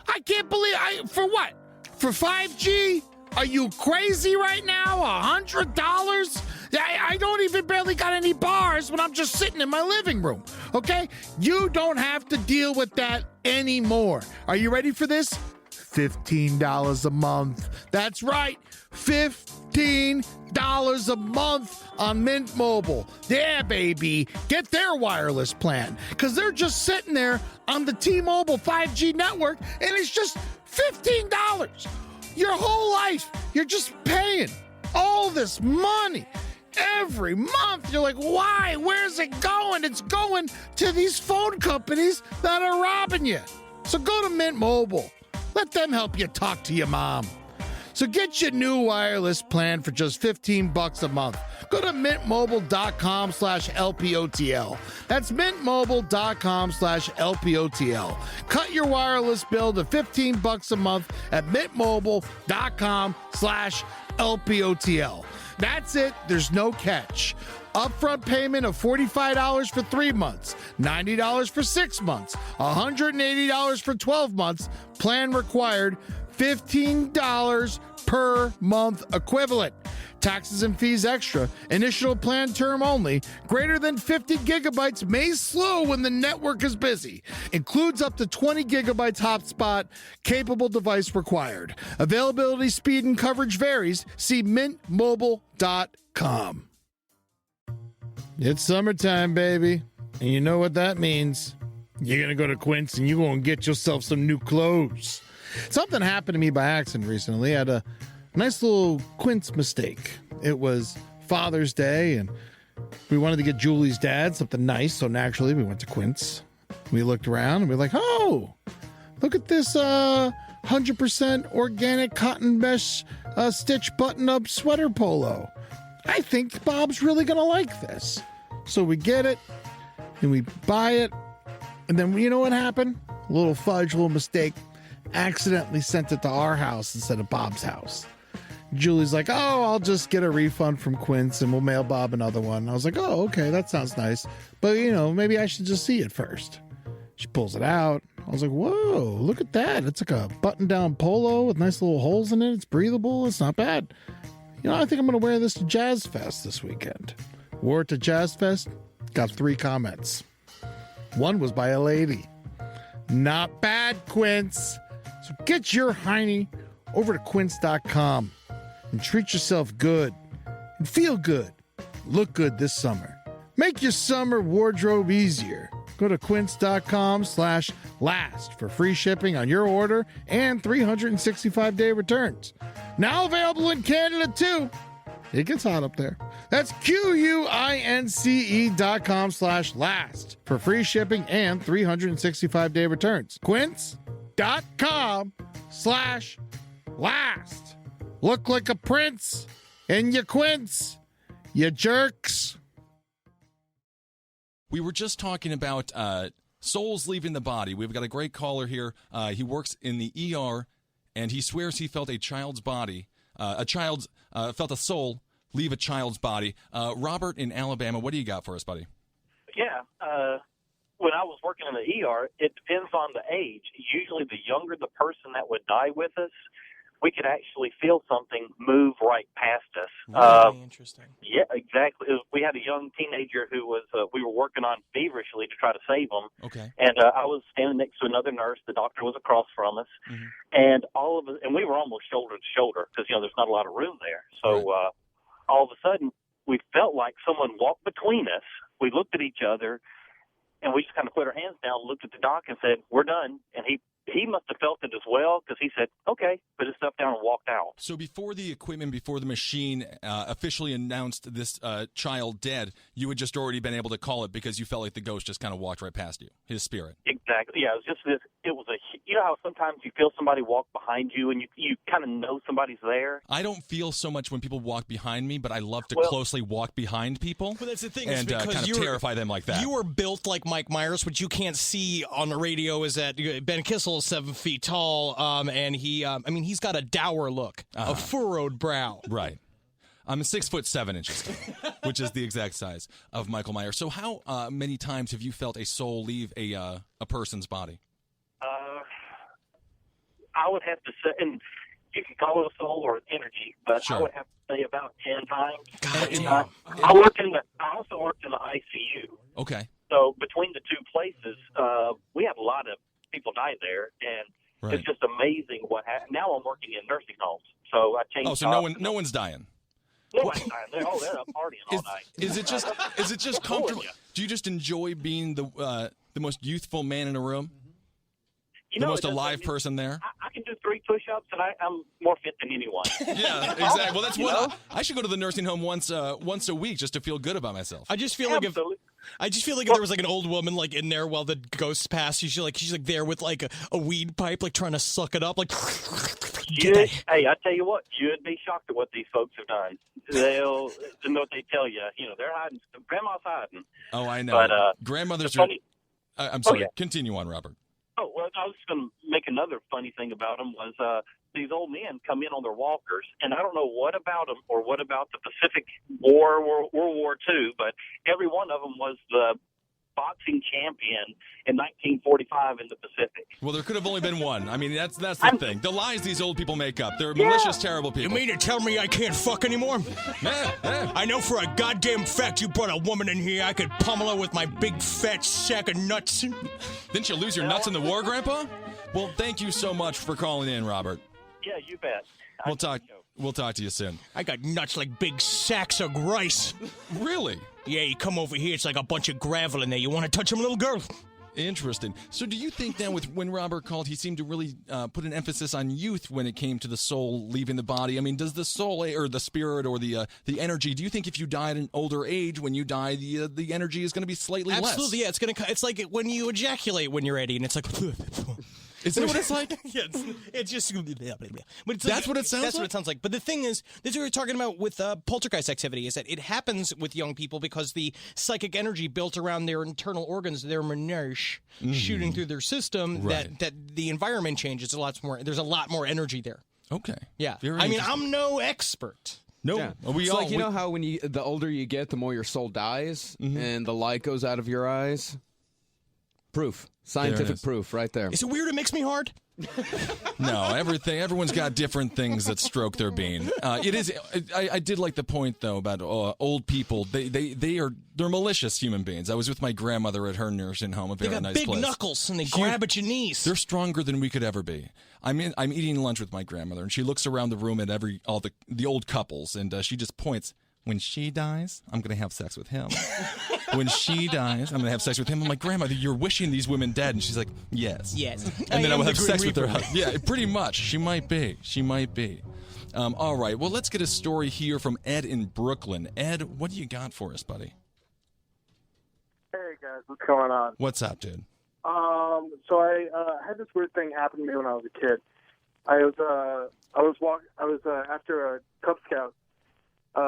I can't believe for what? For 5G? Are you crazy right now? $100? I don't even barely got any bars when I'm just sitting in my living room, okay? You don't have to deal with that anymore. Are you ready for this? $15 a month. That's right, $15 a month on Mint Mobile. Yeah, baby. Get their wireless plan because they're just sitting there on the T-Mobile 5G network and it's just $15. Your whole life, you're just paying all this money every month. You're like, why? Where's it going? It's going to these phone companies that are robbing you. So go to Mint Mobile. Let them help you talk to your mom. So get your new wireless plan for just $15 a month. Go to mintmobile.com/LPOTL. That's mintmobile.com/LPOTL. Cut your wireless bill to $15 a month at mintmobile.com/LPOTL. That's it. There's no catch. Upfront payment of $45 for 3 months, $90 for 6 months, $180 for 12 months. Plan required, $15 per month equivalent. Taxes and fees extra. Initial plan term only. Greater than 50 gigabytes may slow when the network is busy. Includes up to 20 gigabytes hotspot. Capable device required. Availability, speed, and coverage varies. See mintmobile.com. It's summertime, baby. And you know what that means. You're going to go to Quince and you're going to get yourself some new clothes. Something happened to me by accident recently. I had a nice little Quince mistake. It was Father's Day, and we wanted to get Julie's dad something nice, so naturally we went to Quince. We looked around, and we were like, oh, look at this 100% organic cotton mesh stitch button-up sweater polo. I think Bob's really going to like this. So we get it, and we buy it, and then you know what happened? A little fudge, a little mistake. Accidentally sent it to our house instead of Bob's house. Julie's like, oh, I'll just get a refund from Quince and we'll mail Bob another one. I was like, oh, okay, that sounds nice. But, maybe I should just see it first. She pulls it out. I was like, whoa, look at that. It's like a button-down polo with nice little holes in it. It's breathable. It's not bad. I think I'm going to wear this to Jazz Fest this weekend. Wore it to Jazz Fest. Got 3 comments. One was by a lady. Not bad, Quince. So get your hiney over to quince.com and treat yourself good and feel good. Look good this summer. Make your summer wardrobe easier. Go to quince.com/last for free shipping on your order and 365-day returns. Now available in Canada too. It gets hot up there. That's QUINCE.com/last for free shipping and 365-day returns. Quince.com/last. Look like a prince in your Quince, you jerks. We were just talking about souls leaving the body. We've got a great caller here. He works in the ER, and he swears he felt a child's body, felt a soul leave a child's body. Robert in Alabama, what do you got for us, buddy? Yeah. When I was working in the ER, it depends on the age. Usually the younger the person that would die with us, we could actually feel something move right past us. Really interesting. Yeah, exactly. We had a young teenager who was we were working on feverishly to try to save him. Okay. And I was standing next to another nurse. The doctor was across from us. Mm-hmm. And all of us, and we were almost shoulder to shoulder because, there's not a lot of room there. So all of a sudden, we felt like someone walked between us. We looked at each other, and we just kind of put our hands down, looked at the doc, and said, we're done. And he he must have felt it as well because he said, okay, put his stuff down and walked out. So before the equipment, before the machine officially announced this child dead, you had just already been able to call it because you felt like the ghost just kind of walked right past you, his spirit. Exactly. Yeah, it was just this. It was you know how sometimes you feel somebody walk behind you and you kind of know somebody's there? I don't feel so much when people walk behind me, but I love to closely walk behind people. But that's the thing, and because kind of terrify them like that. You are built like Mike Myers, which you can't see on the radio. Is that Ben Kissel is 7 feet tall, and he's got a dour look, a furrowed brow. Right. I'm 6'7", which is the exact size of Michael Myers. So how many times have you felt a soul leave a person's body? I would have to say, and you can call it a soul or an energy, but Sure. I would have to say about 10 times. God, I also worked in the ICU. Okay. So between the two places, we have a lot of people die there, and it's just amazing what happened. Now I'm working in nursing homes, so I changed. Oh, so no one's dying. No one's dying. They're up partying all night. Is it just comfortable? Do you just enjoy being the most youthful man in a room? The most alive person there? I can do 3 push-ups, and I'm more fit than anyone. Yeah, exactly. Well, that's what I should go to the nursing home once a week just to feel good about myself. I just feel like if there was like an old woman like in there while the ghosts pass, she's like there with like a weed pipe, like trying to suck it up, like. Hey, I tell you what, you'd be shocked at what these folks have done. They'll know what they tell you. You know, they're hiding. Grandma's hiding. Oh, I know. But grandmothers are. I'm sorry. yeah. Continue on, Robert. Oh, well, I was going to make another funny thing about them was these old men come in on their walkers, and I don't know what about them or what about the Pacific War, World War II, but every one of them was the boxing champion in 1945 in the Pacific. Well, there could have only been one. I mean, that's the thing. The lies these old people make up. They're malicious, terrible people. You mean to tell me I can't fuck anymore? I know for a goddamn fact you brought a woman in here I could pummel her with my big fat sack of nuts. Didn't you lose your nuts in the war, Grandpa? Well, thank you so much for calling in, Robert. Yeah, you bet. We'll talk to you soon. I got nuts like big sacks of rice. Really? Yeah, you come over here, it's like a bunch of gravel in there. You want to touch them, little girl? Interesting. So do you think that when Robert called, he seemed to really put an emphasis on youth when it came to the soul leaving the body? I mean, does the soul or the spirit or the energy, do you think if you die at an older age, when you die, the energy is going to be slightly less? Absolutely, yeah. It's like when you ejaculate when you're 80, and it's like... Is that what it's like? Yeah, it's just... But it's that's what it sounds like? That's what it sounds like. But the thing is, this is what we're talking about with poltergeist activity, is that it happens with young people because the psychic energy built around their internal organs, their menage, shooting through their system, that the environment changes a lot more. There's a lot more energy there. Okay. Yeah. I mean, I'm no expert. No, yeah. It's like, you know how when the older you get, the more your soul dies and the light goes out of your eyes? Proof. Scientific proof right there. Is it weird it makes me hard? No, everyone's got different things that stroke their bean. It is. I did like the point though about old people. They're malicious human beings. I was with my grandmother at her nursing home. A very they got nice big place. knuckles and they grab at your knees. They're stronger than we could ever be. I'm eating lunch with my grandmother, and she looks around the room at all the old couples, and she just points. When she dies, I'm going to have sex with him. When she dies, I'm going to have sex with him. I'm like, Grandmother, you're wishing these women dead. And she's like, yes. Yes. And then I will have sex with her. Yeah, pretty much. She might be. All right. Well, let's get a story here from Ed in Brooklyn. Ed, what do you got for us, buddy? Hey, guys. What's going on? What's up, dude? So I had this weird thing happen to me when I was a kid. I was after a Cub Scout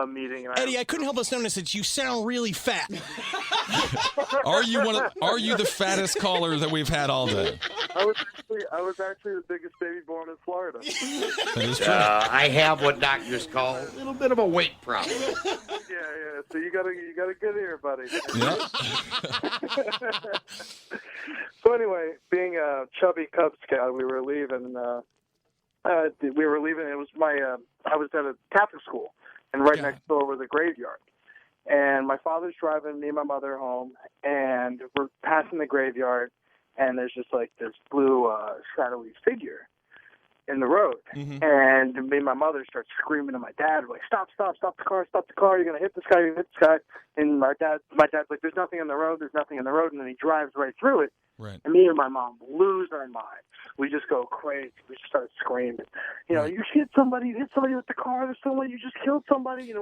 meeting. And Eddie, I couldn't help but notice that you sound really fat. Are you the fattest caller that we've had all day? I was actually the biggest baby born in Florida. That is true. I have what doctors call a little bit of a weight problem. Yeah. So you got a good ear, buddy. Yep. So anyway, being a chubby Cub Scout, we were leaving. It was I was at a Catholic school. And right next door was a graveyard. And my father's driving me and my mother home, and we're passing the graveyard, and there's just like this blue shadowy figure in the road. Mm-hmm. And me and my mother start screaming to my dad, like, stop the car, you're going to hit this guy, And my dad's like, there's nothing in the road, and then he drives right through it, And me and my mom lose our minds. We just go crazy. We just start screaming. You hit somebody with the car. There's someone. You just killed somebody.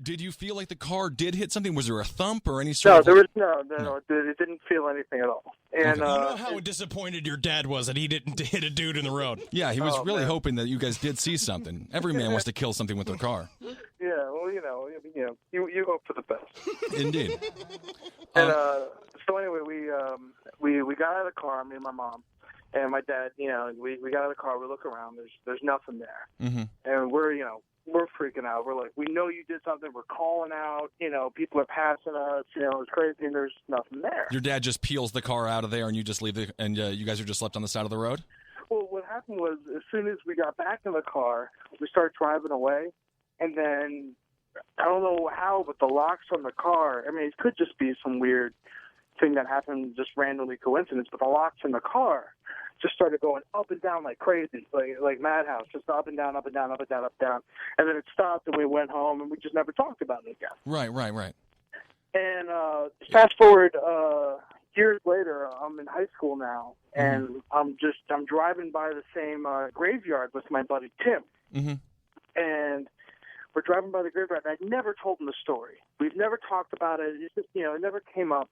Did you feel like the car did hit something? Was there a thump or any sort of? No. It didn't feel anything at all. And you know how disappointed your dad was that he didn't hit a dude in the road. Yeah, he was really hoping that you guys did see something. Every man wants to kill something with their car. Yeah, well, you hope for the best. Indeed. And so anyway, we got out of the car, me and my mom. And my dad, we got out of the car. We look around. There's nothing there, and we're freaking out. We're like, we know you did something. We're calling out. People are passing us. It's crazy, and there's nothing there. Your dad just peels the car out of there, and you just leave and you guys are just left on the side of the road. Well, what happened was, as soon as we got back in the car, we started driving away, and then I don't know how, but the locks on the car. I mean, it could just be some weird thing that happened, just randomly coincidence. But the locks in the car just started going up and down like crazy, like madhouse, just up and down, up and down, up and down, up and down. And then it stopped, and we went home, and we just never talked about it again. Right. And fast forward years later, I'm in high school now, and I'm driving by the same graveyard with my buddy Tim. And we're driving by the graveyard, and I never told him the story. We've never talked about it. It's just, it never came up.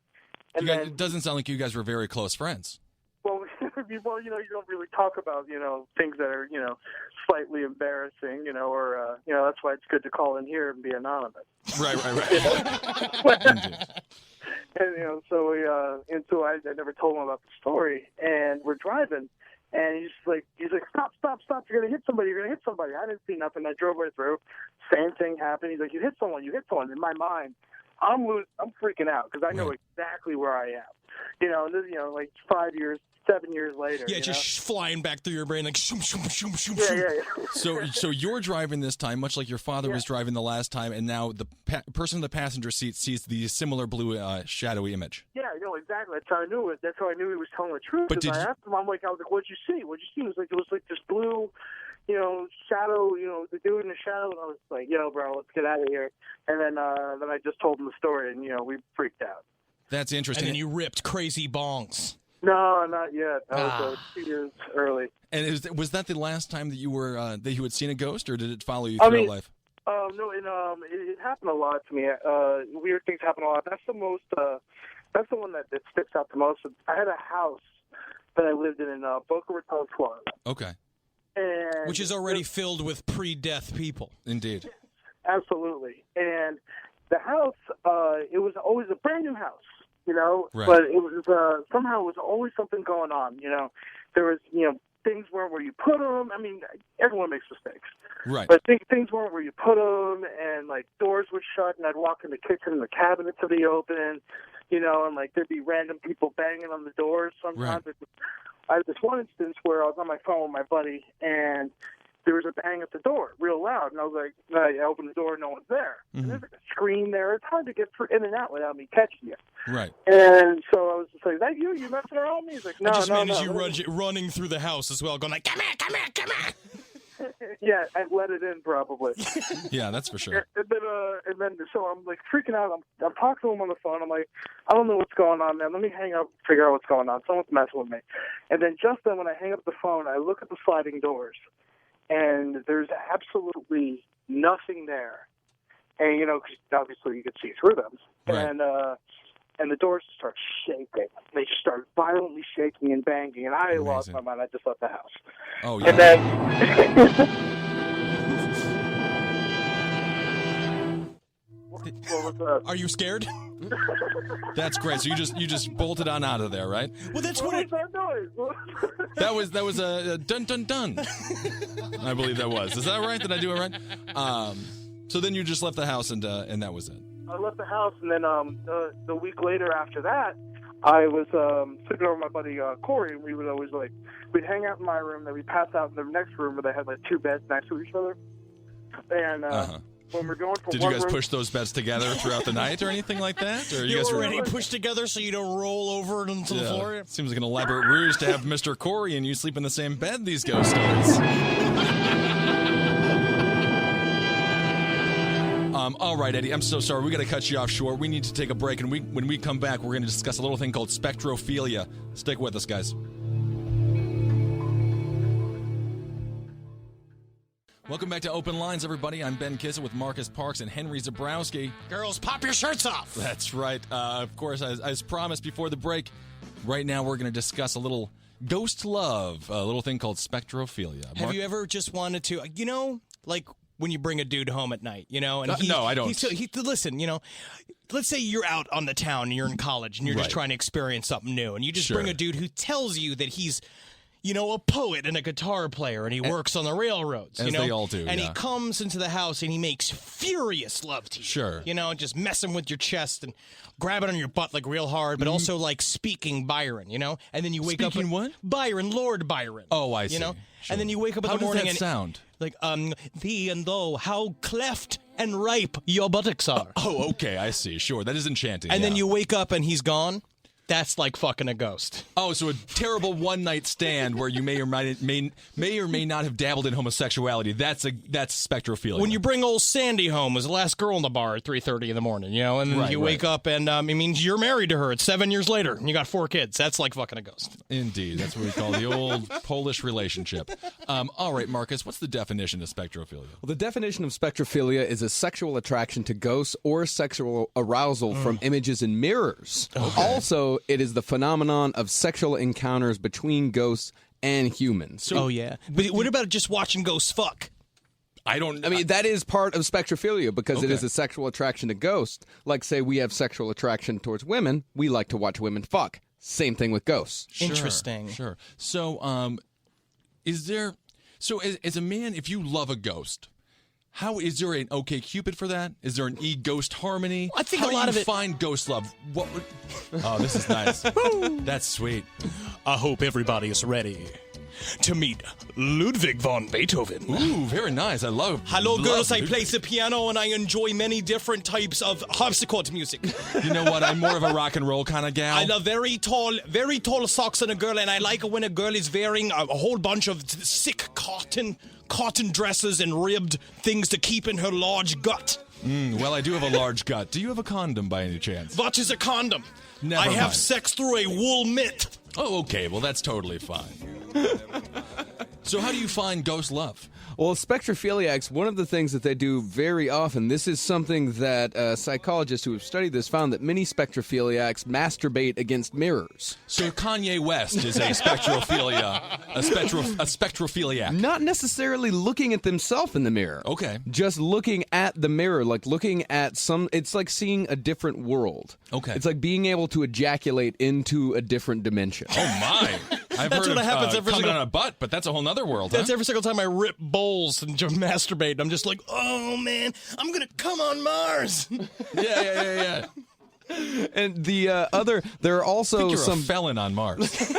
And it doesn't sound like you guys were very close friends. Well, you don't really talk about, things that are, slightly embarrassing, or, that's why it's good to call in here and be anonymous. Right. And, so I never told him about the story, and we're driving, and he's like, stop, you're going to hit somebody. I didn't see nothing. I drove right through. Same thing happened. He's like, you hit someone. In my mind, I'm freaking out because I know exactly where I am. Like 5 years, 7 years later. Yeah, just flying back through your brain like shoom, shoom, shoom, shoom, shoom. So you're driving this time, much like your father was driving the last time, and now the person in the passenger seat sees the similar blue shadowy image. Yeah, exactly. That's how I knew it. That's how I knew he was telling the truth. But I asked him, I was like, what'd you see? It was like this blue, shadow, the dude in the shadow, and I was like, bro, let's get out of here. And then I just told him the story, and we freaked out. That's interesting. And then you ripped crazy bongs. No, not yet. I was 2 years early. And was that the last time that you were that you had seen a ghost, or did it follow you throughout life? No, it happened a lot to me. Weird things happen a lot. That's the most. That's the one that sticks out the most. I had a house that I lived in Boca Raton, Florida. Okay. And which is already filled with pre-death people. Indeed. Yes, absolutely. And the house, it was always a brand new house. Right. But it was somehow it was always something going on. There was things weren't where you put them. I mean, everyone makes mistakes. Right. But things weren't where you put them, and like doors would shut, and I'd walk in the kitchen and the cabinets would be open, and like there'd be random people banging on the doors. Sometimes I had this one instance where I was on my phone with my buddy, and there was a bang at the door, real loud, and I was like, I opened the door, no one's there. And there's like a screen there. It's hard to get in and out without me catching you. Right. And so I was just like, is that you? You messing around with me? He's like, no, I just managed no. you running through the house as well, going like, come here. Yeah, I let it in probably. Yeah, that's for sure. And then so I'm like freaking out. I'm talking to him on the phone. I'm like, I don't know what's going on, man. Let me hang up, figure out what's going on. Someone's messing with me. And then just then when I hang up the phone, I look at the sliding doors, and there's absolutely nothing there. And, 'cause obviously you could see through them. Right. And the doors start shaking. They just start violently shaking and banging, and I lost my mind. I just left the house. Oh, yeah. And then... What was that? Are you scared? That's great. So you just bolted on out of there, right? Well, that's what was that noise? That was a dun dun dun. I believe that was. Is that right? Did I do it right? So then you just left the house, and that was it. I left the house, and then the week later after that, I was sleeping over with my buddy Corey, and we would always we'd hang out in my room, then we'd pass out in the next room where they had like two beds next to each other. And when we're going from did you guys push those beds together throughout the night or anything like that? Or you guys were already pushed together so you don't roll over into the floor? Seems like an elaborate ruse to have Mr. Corey and you sleep in the same bed, these ghost stories. All right, Eddie, I'm so sorry. We got to cut you off short. We need to take a break, and when we come back, we're going to discuss a little thing called spectrophilia. Stick with us, guys. Welcome back to Open Lines, everybody. I'm Ben Kissel with Marcus Parks and Henry Zabrowski. Girls, pop your shirts off. That's right. Of course, as promised before the break, right now we're going to discuss a little ghost love, a little thing called spectrophilia. Have you ever just wanted to, like when you bring a dude home at night, and no, I don't. Listen, let's say you're out on the town and you're in college and you're just trying to experience something new, and you just bring a dude who tells you that he's a poet and a guitar player, and he works on the railroads. As they all do, and he comes into the house and he makes furious love to you. Sure. Just messing with your chest and grabbing on your butt like real hard, but also like speaking Byron, and then you wake up. Speaking what? Byron, Lord Byron. Oh, I see. Sure. And then you wake up in How the morning does that sound? Like, thee and thou, how cleft and ripe your buttocks are. Oh, okay, I see. Sure, that is enchanting. And then you wake up and he's gone. That's like fucking a ghost. Oh, so a terrible one-night stand where you may or may not have dabbled in homosexuality. That's spectrophilia. When you bring old Sandy home as the last girl in the bar at 3:30 in the morning, and then you wake up and it means you're married to her. It's 7 years later and you got 4 kids. That's like fucking a ghost. Indeed, that's what we call the old Polish relationship. All right, Marcus, what's the definition of spectrophilia? Well, the definition of spectrophilia is a sexual attraction to ghosts or sexual arousal from images in mirrors. Okay. Also, it is the phenomenon of sexual encounters between ghosts and humans. But what about just watching ghosts fuck? I mean, that is part of spectrophilia because it is a sexual attraction to ghosts. Like, say, we have sexual attraction towards women. We like to watch women fuck. Same thing with ghosts. Interesting. Sure. So, as a man, if you love a ghost, how is there an OK Cupid for that? Is there an E-Ghost Harmony? I think how a lot do of you it. find ghost love? Oh, this is nice. That's sweet. I hope everybody is ready to meet Ludwig von Beethoven. Ooh, very nice. Hello, girls. I play the piano and I enjoy many different types of harpsichord music. You know what? I'm more of a rock and roll kind of gal. I love very tall socks on a girl, and I like when a girl is wearing a whole bunch of sick cotton dresses and ribbed things to keep in her large gut. Well, I do have a large gut. Do you have a condom by any chance? What is a condom? Never I mind. have sex through a wool mitt. Oh, okay. Well, that's totally fine. So how do you find ghost love? Well, spectrophiliacs, one of the things that they do very often, this is something that psychologists who have studied this found that many spectrophiliacs masturbate against mirrors. So Kanye West is a spectrophiliac. Not necessarily looking at themselves in the mirror. Okay. Just looking at the mirror, like looking at it's like seeing a different world. Okay. It's like being able to ejaculate into a different dimension. Oh, my. I've That's heard what of happens every coming single- on a butt, but that's a whole nother world, That's huh? every single time I rip bowls and just masturbate. I'm just like, oh man, I'm gonna come on Mars. Yeah. And there are also I think you're some a felon on Mars.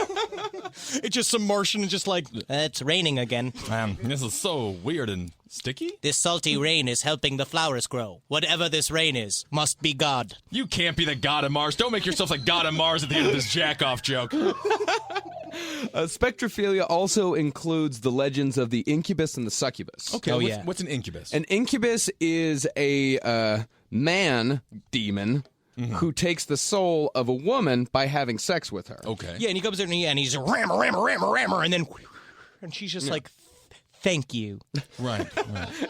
It's just some Martian and just like, it's raining again. This is so weird and sticky. This salty rain is helping the flowers grow. Whatever this rain is, must be God. You can't be the god of Mars. Don't make yourself the god of Mars at the end of this jack-off joke. Spectrophilia also includes the legends of the incubus and the succubus. Okay, what's an incubus? An incubus is a man demon who takes the soul of a woman by having sex with her. Okay. Yeah, and he comes there and he's rammer, and then she's just like, thank you. Right.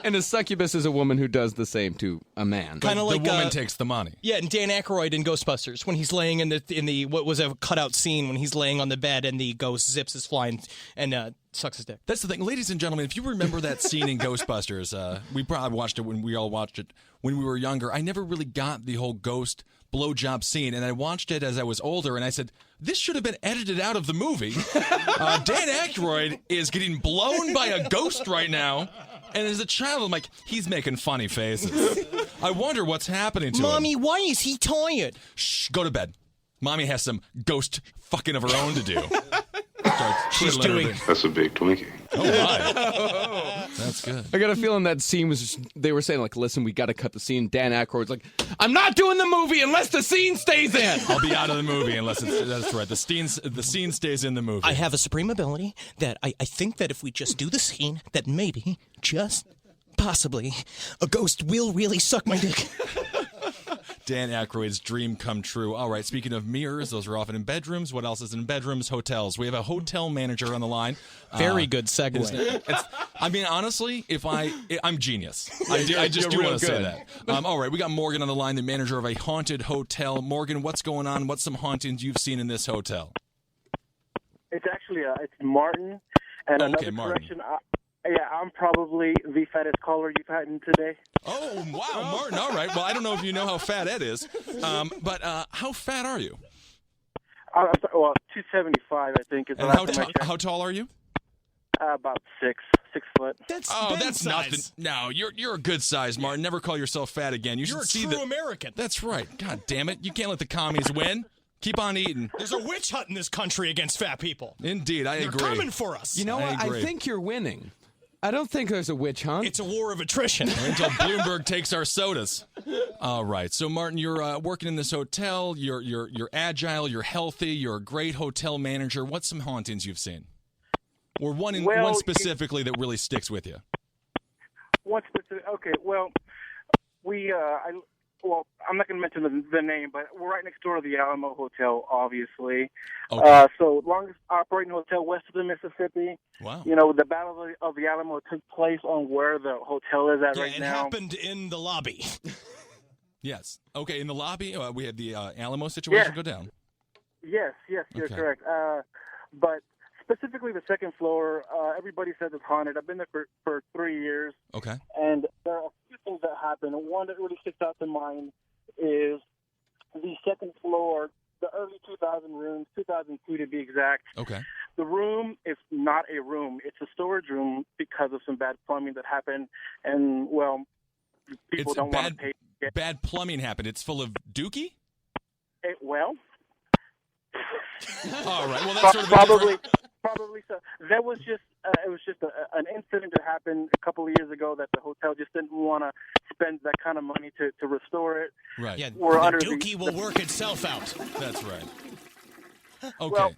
And a succubus is a woman who does the same to a man. Kind of like the woman takes the money. Yeah, and Dan Aykroyd in Ghostbusters when he's laying in the what was a cutout scene when he's laying on the bed and the ghost zips his fly and sucks his dick. That's the thing, ladies and gentlemen. If you remember that scene in Ghostbusters, we probably watched it when we all watched it when we were younger. I never really got the whole ghost blowjob scene, and I watched it as I was older, and I said, this should have been edited out of the movie. Dan Aykroyd is getting blown by a ghost right now, and as a child, I'm like, he's making funny faces. I wonder what's happening to Mommy, him. why is he tired? Shh, go to bed. Mommy has some ghost fucking of her own to do. She's doing. That's a big Twinkie. Oh, my. That's good. I got a feeling that scene was just, they were saying, like, listen, we got to cut the scene. Dan Aykroyd's like, I'm not doing the movie unless the scene stays in. I'll be out of the movie unless that's right. The scene stays in the movie. I have a supreme ability that I think that if we just do the scene, that maybe, just Possibly. A ghost will really suck my dick. Dan Aykroyd's dream come true. All right, speaking of mirrors, those are often in bedrooms. What else is in bedrooms? Hotels. We have a hotel manager on the line. Very good segue. I mean, honestly, I'm genius. I just do want to say that. All right, we got Morgan on the line, the manager of a haunted hotel. Morgan, what's going on? What's some hauntings you've seen in this hotel? It's actually it's Martin. And another correction, I'm probably the fattest caller you've had in today. Oh, wow, Martin. All right. Well, I don't know if you know how fat Ed is, but how fat are you? 275, I think. And how tall are you? About 6 foot. That's nothing. No, you're a good size, Martin. Never call yourself fat again. You're a true American. That's right. God damn it. You can't let the commies win. Keep on eating. There's a witch hunt in this country against fat people. Indeed, I agree. They're coming for us. You know what? I think you're winning. I don't think there's a witch hunt. It's a war of attrition. Until Bloomberg takes our sodas. All right. So, Martin, you're working in this hotel. You're agile. You're healthy. You're a great hotel manager. What's some hauntings you've seen? Or one specifically that really sticks with you? One specific. Okay. Well, I'm not going to mention the name, but we're right next door to the Alamo Hotel, obviously. Okay. So longest operating hotel west of the Mississippi. Wow. You know, the Battle of the Alamo took place on where the hotel is at right now. It happened in the lobby. Yes. Okay, in the lobby, we had the Alamo situation go down. Yes, you're correct. But specifically the second floor, everybody says it's haunted. I've been there for 3 years. Okay. And there are a few things that happen. One that really sticks out to mind is the second floor, the early 2000 rooms, 2002 to be exact. Okay. The room is not a room. It's a storage room because of some bad plumbing that happened. And, well, people don't want to pay. Bad plumbing happened. It's full of dookie? Well. All right. Well, that's sort of Probably so. That was just it was just an incident that happened a couple of years ago that the hotel just didn't want to spend that kind of money to restore it. Right. Yeah, the dookie will work itself out. That's right. Okay. Well,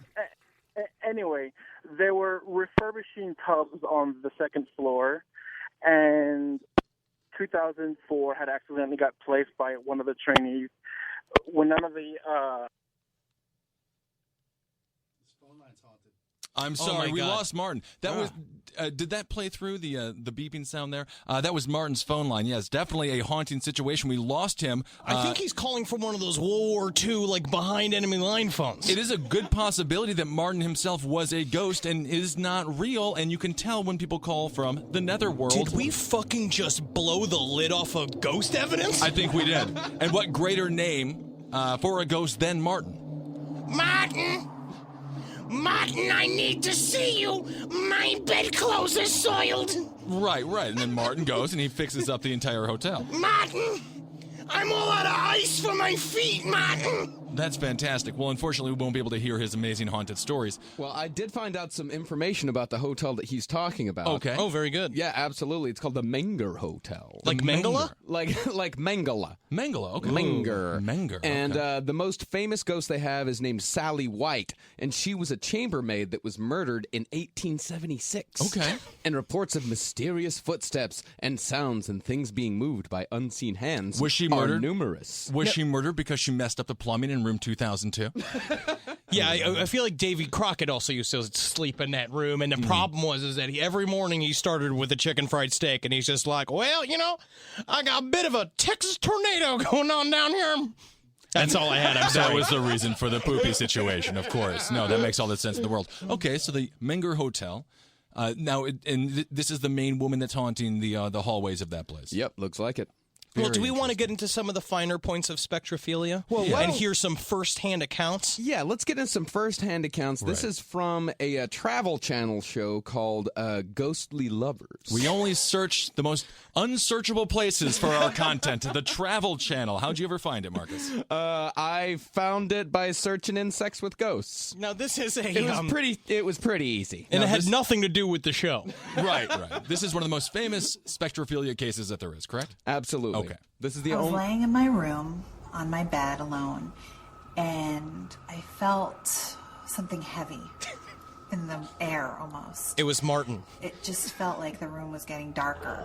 anyway, they were refurbishing tubs on the second floor, and 2004 had accidentally got placed by one of the trainees when none of the I'm sorry, we lost Martin. That was. Did that play through the beeping sound there? That was Martin's phone line. Yes, definitely a haunting situation. We lost him. I think he's calling from one of those World War II, like behind enemy line phones. It is a good possibility that Martin himself was a ghost and is not real, and you can tell when people call from the netherworld. Did we fucking just blow the lid off of ghost evidence? I think we did. And what greater name for a ghost than Martin? Martin, I need to see you. My bedclothes are soiled. Right. And then Martin goes and he fixes up the entire hotel. Martin, I'm all out of ice for my feet, Martin. That's fantastic. Well, unfortunately, we won't be able to hear his amazing haunted stories. Well, I did find out some information about the hotel that he's talking about. Okay. Oh, very good. Yeah, absolutely. It's called the Menger Hotel. Like Mengele? Like Mengele. Mengele, okay. Menger. And okay. The most famous ghost they have is named Sally White, and she was a chambermaid that was murdered in 1876. Okay. And reports of mysterious footsteps and sounds and things being moved by unseen hands was she murdered? Are numerous. Was she murdered because she messed up the plumbing in room 2002? Yeah, I feel like Davy Crockett also used to sleep in that room, and the problem was that every morning he started with a chicken fried steak, and he's just like, well, you know, I got a bit of a Texas tornado going on down here. That's all I had. I'm sorry. That was the reason for the poopy situation, of course. No, that makes all the sense in the world. Okay, so the Menger Hotel. Now, this is the main woman that's haunting the hallways of that place. Yep, looks like it. Well, do we want to get into some of the finer points of spectrophilia and hear some first-hand accounts? Yeah, let's get into some first-hand accounts. Right. This is from a Travel Channel show called Ghostly Lovers. We only search the most unsearchable places for our content. The Travel Channel. How'd you ever find it, Marcus? I found it by searching in Sex with Ghosts. Now, this is a... It was pretty easy. And it had nothing to do with the show. Right. This is one of the most famous spectrophilia cases that there is, correct? Absolutely. Okay. This is the I was laying in my room on my bed alone, and I felt something heavy. in the air almost. It was Martin. It just felt like the room was getting darker.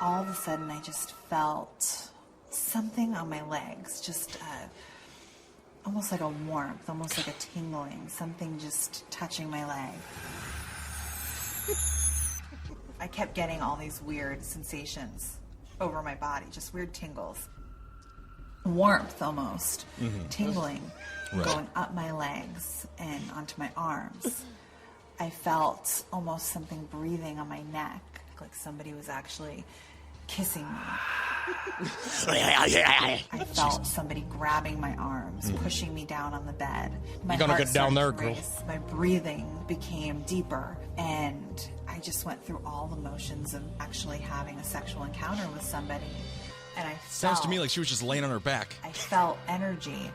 All of a sudden, I just felt something on my legs, just almost like a warmth, almost like a tingling, something just touching my leg. I kept getting all these weird sensations over my body, just weird tingles. Warmth almost, tingling, going up my legs and onto my arms. I felt almost something breathing on my neck, like somebody was actually kissing me. I felt somebody grabbing my arms, pushing me down on the bed. My You're gonna heart get down there, started to girl. race. My breathing became deeper, and I just went through all the motions of actually having a sexual encounter with somebody. And I Sounds felt, to me like she was just laying on her back. I felt energy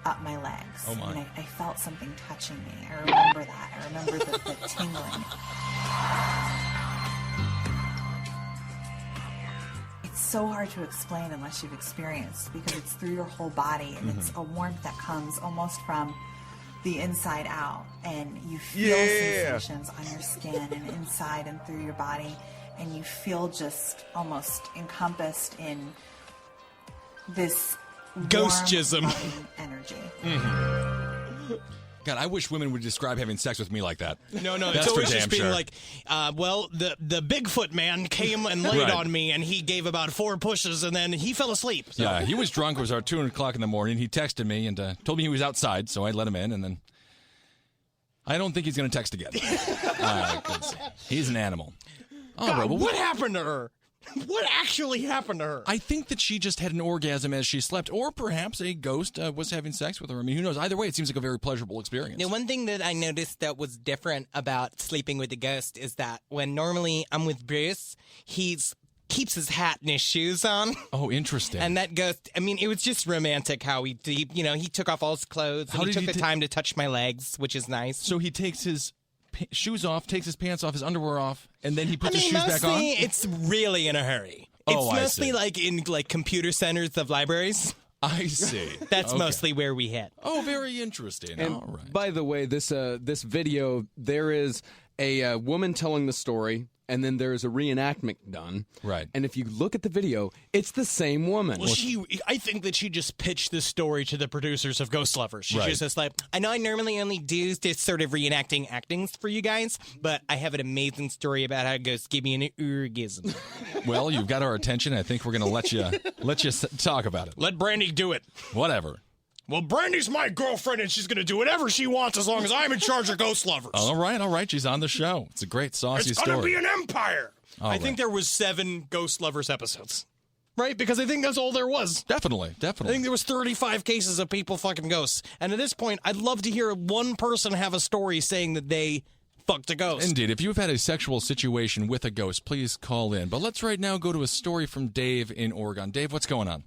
up my legs. Oh, my. And I felt something touching me. I remember that. I remember the tingling. It's so hard to explain unless you've experienced, because it's through your whole body, and it's a warmth that comes almost from the inside out, and you feel sensations on your skin and inside and through your body, and you feel just almost encompassed in this Ghostjism. warm, loving energy. God, I wish women would describe having sex with me like that. No, That's it's always for just damn being sure. like, well, the Bigfoot man came and laid Right. on me, and he gave about 4 pushes, and then he fell asleep. So. Yeah, he was drunk. It was about 2 o'clock in the morning. He texted me and told me he was outside, so I let him in, and then I don't think he's going to text again. 'Cause he's an animal. All God, right, well, what happened to her? What actually happened to her? I think that she just had an orgasm as she slept, or perhaps a ghost was having sex with her. I mean, who knows? Either way, it seems like a very pleasurable experience. The one thing that I noticed that was different about sleeping with a ghost is that when normally I'm with Bruce, he's keeps his hat and his shoes on. Oh, interesting. And that ghost, I mean, it was just romantic how he took off all his clothes. How And he did took he the time to touch my legs, which is nice. So he takes his shoes off, takes his pants off, his underwear off, and then he puts his shoes back on? Mostly it's really in a hurry. Oh, It's I mostly see. like in computer centers of libraries. I see. That's Okay. mostly where we hit. Oh, very interesting. And All right. by the way, this video, there is a woman telling the story, and then there is a reenactment done. Right. And if you look at the video, it's the same woman. Well, I think that she just pitched this story to the producers of Ghost Lovers. She's Right. just like, I know I normally only do this sort of reenacting actings for you guys, but I have an amazing story about how ghosts give me an orgasm. Well, you've got our attention. I think we're going to let you talk about it. Let Brandy do it. Whatever. Well, Brandy's my girlfriend, and she's going to do whatever she wants as long as I'm in charge of Ghost Lovers. All right. She's on the show. It's a great saucy It's story. going to be an empire. I think there was 7 Ghost Lovers episodes. Right? Because I think that's all there was. Definitely. I think there was 35 cases of people fucking ghosts. And at this point, I'd love to hear one person have a story saying that they fucked a ghost. Indeed. If you've had a sexual situation with a ghost, please call in. But let's right now go to a story from Dave in Oregon. Dave, what's going on?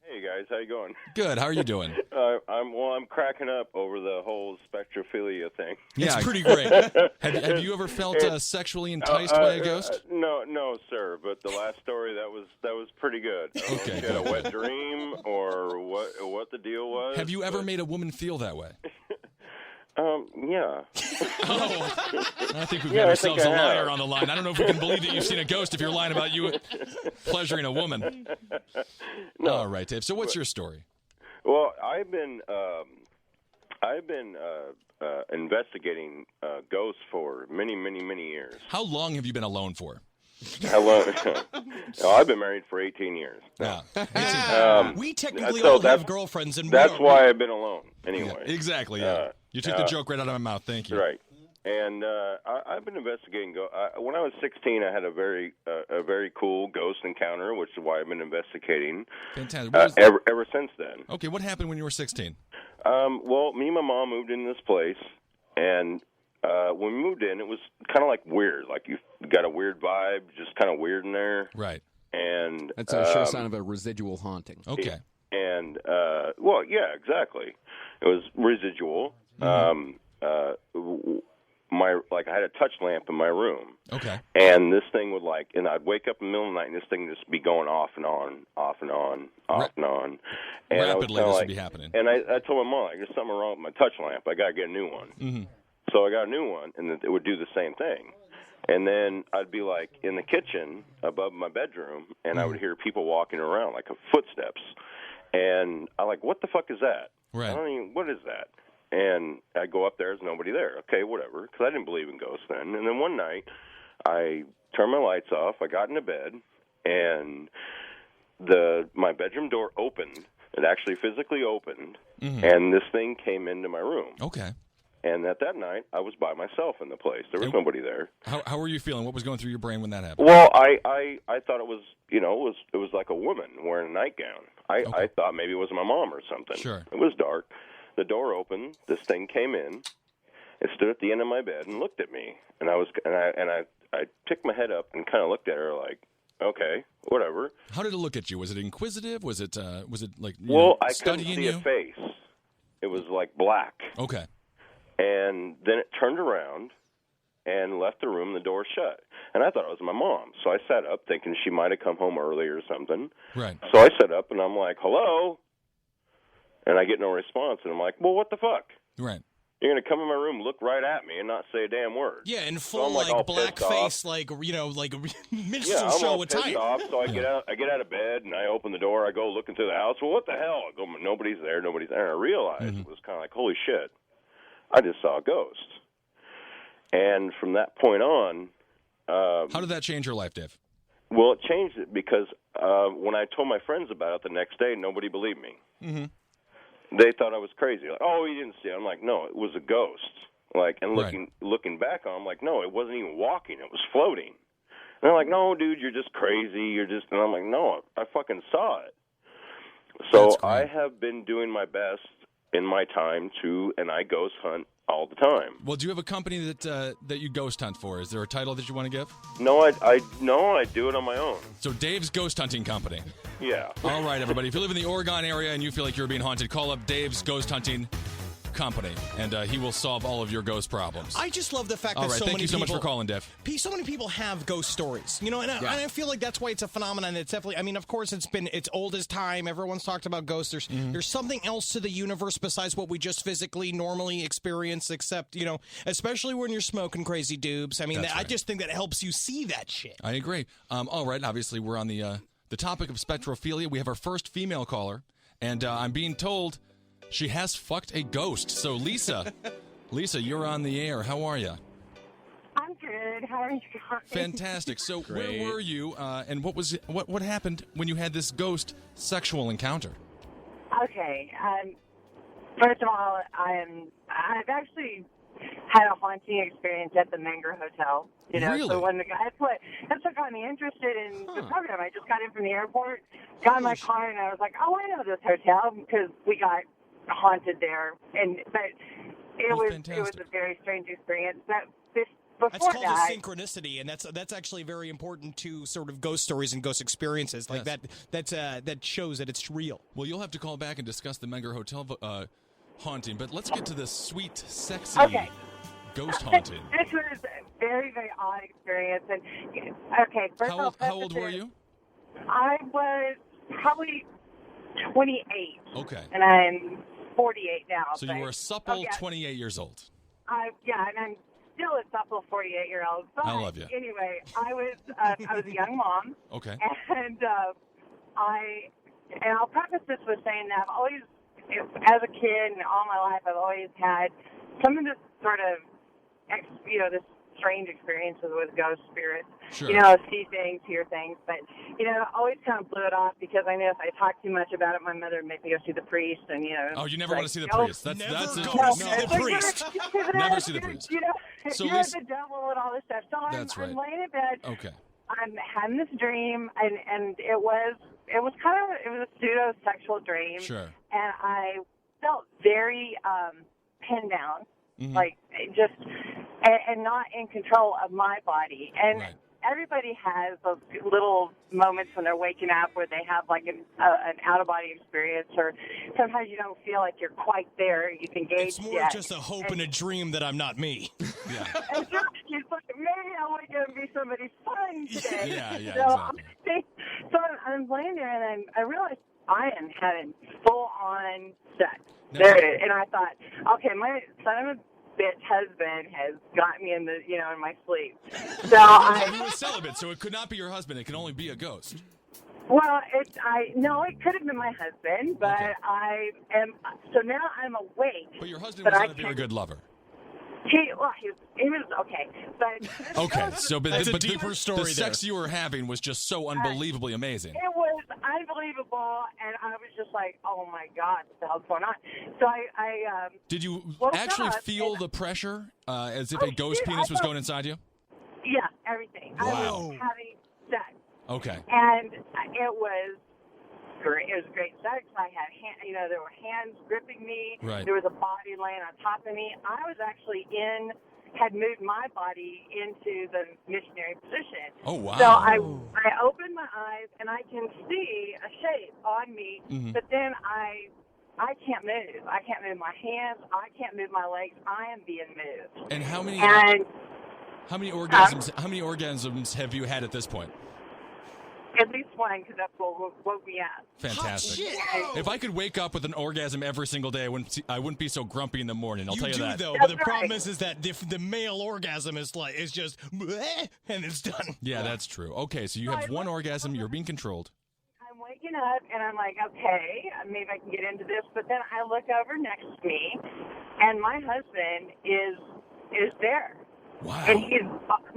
Hey guys, how you going? Good. How are you doing? I'm cracking up over the whole spectrophilia thing. Yeah. It's pretty great. Have you ever felt sexually enticed by a ghost? No, sir. But the last story that was pretty good. Okay, If you had a wet dream or what the deal was. Have you ever made a woman feel that way? Yeah. I think we've got ourselves a liar on the line. I don't know if we can believe that you've seen a ghost if you're lying about you pleasuring a woman. No. All right, Dave. So what's your story? Well, I've been investigating ghosts for many years. How long have you been alone for? How long? I've been married for 18 years. We technically so all that's- have girlfriends, and that's why I've been alone. Anyway, Exactly. Yeah. You took the joke right out of my mouth. Thank you. Right. And I've been investigating. When I was 16, I had a very cool ghost encounter, which is why I've been investigating. Fantastic. Ever since then. Okay. What happened when you were 16? Well, me and my mom moved into this place, and when we moved in, it was kind of like weird. Like you got a weird vibe, just kind of weird in there. Right. And That's a sure sign of a residual haunting. Okay. And well, yeah, exactly. It was residual. I had a touch lamp in my room. Okay. And this thing would and I'd wake up in the middle of the night and this thing would just be going off and on, off and on, off and on. And Rapidly, this would be happening. And I told my mom, there's something wrong with my touch lamp. I got to get a new one. Mm-hmm. So I got a new one, and it would do the same thing. And then I'd be in the kitchen above my bedroom, and I would hear people walking around, footsteps. And I'm like, what the fuck is that? Right. I don't even, what is that? And I go up there, there's nobody there. Okay, whatever, because I didn't believe in ghosts then. And then one night, I turned my lights off, I got into bed, and my bedroom door opened. It actually physically opened, and this thing came into my room. Okay. And at that night, I was by myself in the place. There was nobody there. How were you feeling? What was going through your brain when that happened? Well, I thought it was, it was like a woman wearing a nightgown. I thought maybe it was my mom or something. Sure. It was dark. The door opened. This thing came in. It stood at the end of my bed and looked at me. And I picked my head up and kind of looked at her like, okay, whatever. How did it look at you? Was it inquisitive? Was it like I couldn't see a face. It was black. Okay. And then it turned around and left the room, the door shut. And I thought it was my mom. So I sat up thinking she might have come home early or something. Right. So I sat up and I'm like, hello? And I get no response. And I'm like, well, what the fuck? Right. You're going to come in my room, look right at me, and not say a damn word. Yeah, in So full, I'm, all black pissed face, off. minstrel I'm show all attire. pissed off, so I get out of bed, and I open the door. I go looking through the house. Well, what the hell? I go, nobody's there. And I realized it was kind of like, holy shit. I just saw a ghost. And from that point on... how did that change your life, Dave? Well, it changed it because when I told my friends about it the next day, nobody believed me. Mm-hmm. They thought I was crazy. Like, oh, you didn't see it. I'm like, no, it was a ghost. Looking back on, I'm like, no, it wasn't even walking. It was floating. And they're like, no, dude, you're just crazy. And I'm like, no, I fucking saw it. So I have been doing my best in my time and I ghost hunt all the time. Well, do you have a company that you ghost hunt for? Is there a title that you want to give? No, I do it on my own. So Dave's Ghost Hunting Company. Yeah. All right, everybody. If you live in the Oregon area and you feel like you're being haunted, call up Dave's Ghost Hunting Company, and he will solve all of your ghost problems. I just love the fact all that right, so thank many you so people... much for calling, Dave. So many people have ghost stories, and I feel like that's why it's a phenomenon. It's definitely, I mean, of course, it's old as time. Everyone's talked about ghosts. There's something else to the universe besides what we just physically normally experience, except, especially when you're smoking crazy dubes. I mean, I just think that helps you see that shit. I agree. All right, obviously, we're on the topic of spectrophilia. We have our first female caller, and I'm being told she has fucked a ghost. So, Lisa, you're on the air. How are you? I'm good. How are you guys? Fantastic. So, where were you, and what happened when you had this ghost sexual encounter? Okay. First of all, I've actually had a haunting experience at the Menger Hotel. Really? So when that's what got me interested in the program. I just got in from the airport, got in my car, and I was like, oh, I know this hotel because we got haunted there. But it was a very strange experience. That's called a synchronicity, and that's actually very important to sort of ghost stories and ghost experiences. Like that shows that it's real. Well, you'll have to call back and discuss the Menger Hotel haunting, but let's get to the sweet, sexy ghost haunting. This was a very, very odd experience. And first how old were you? I was probably 28. Okay. And I'm 48 now. So you were a supple 28 years old. And I'm still a supple 48-year-old. But I love you. Anyway, I was a young mom. Okay. And I'll preface this with saying that I've always, as a kid and all my life, I've always had some of this sort of, this strange experiences with ghost spirits. Sure. See things, hear things. But, I always kind of blew it off because I knew if I talked too much about it, my mother would make me go see the priest. And, Oh, you never want to see the priest. That's never it. go see the priest. Never see the priest. So you're the devil and all this stuff. So I'm laying in bed. Okay. I'm having this dream, and it was a pseudo-sexual dream. Sure. And I felt very pinned down, Mm-hmm. like just, and not in control of my body. And everybody has those little moments when they're waking up where they have like an out-of-body experience, or sometimes you don't feel like you're quite there. You've engaged It's more yet. just a hope and a dream that I'm not me. It's like, maybe I want to go and be somebody fun today. Exactly. So I'm laying there, and I realized I am having full-on sex. There it is. And I thought, okay, my son of a bitch husband has got me in my sleep. So He was celibate, so it could not be your husband. It can only be a ghost. Well, it could have been my husband, but so now I'm awake. But your husband was not a very good lover. He was okay, but Okay, so That's a deeper story The sex you were having was just so unbelievably amazing. it was unbelievable, and I was just like, oh my God, what the hell's going on? So I Did you woke actually up feel the pressure as if a ghost penis was going inside you? Yeah, everything. I Wow. was having sex. Okay. And it was great. It was great sex. I had, there were hands gripping me. Right. There was a body laying on top of me. I was actually had moved my body into the missionary position. Oh, wow. So I opened my eyes, and I can see a shape on me, but then I can't move. I can't move my hands. I can't move my legs. I am being moved. And how many orgasms have you had at this point? At least one, because that's what woke me up. Fantastic. Oh, If I could wake up with an orgasm every single day, I wouldn't be so grumpy in the morning. I'll tell you that. Though, but the problem is that the male orgasm is just bleh, and it's done. Yeah, that's true. Okay, so you have one orgasm. You're being controlled. I'm waking up, and I'm like, okay, maybe I can get into this. But then I look over next to me, and my husband is there. Wow. And he's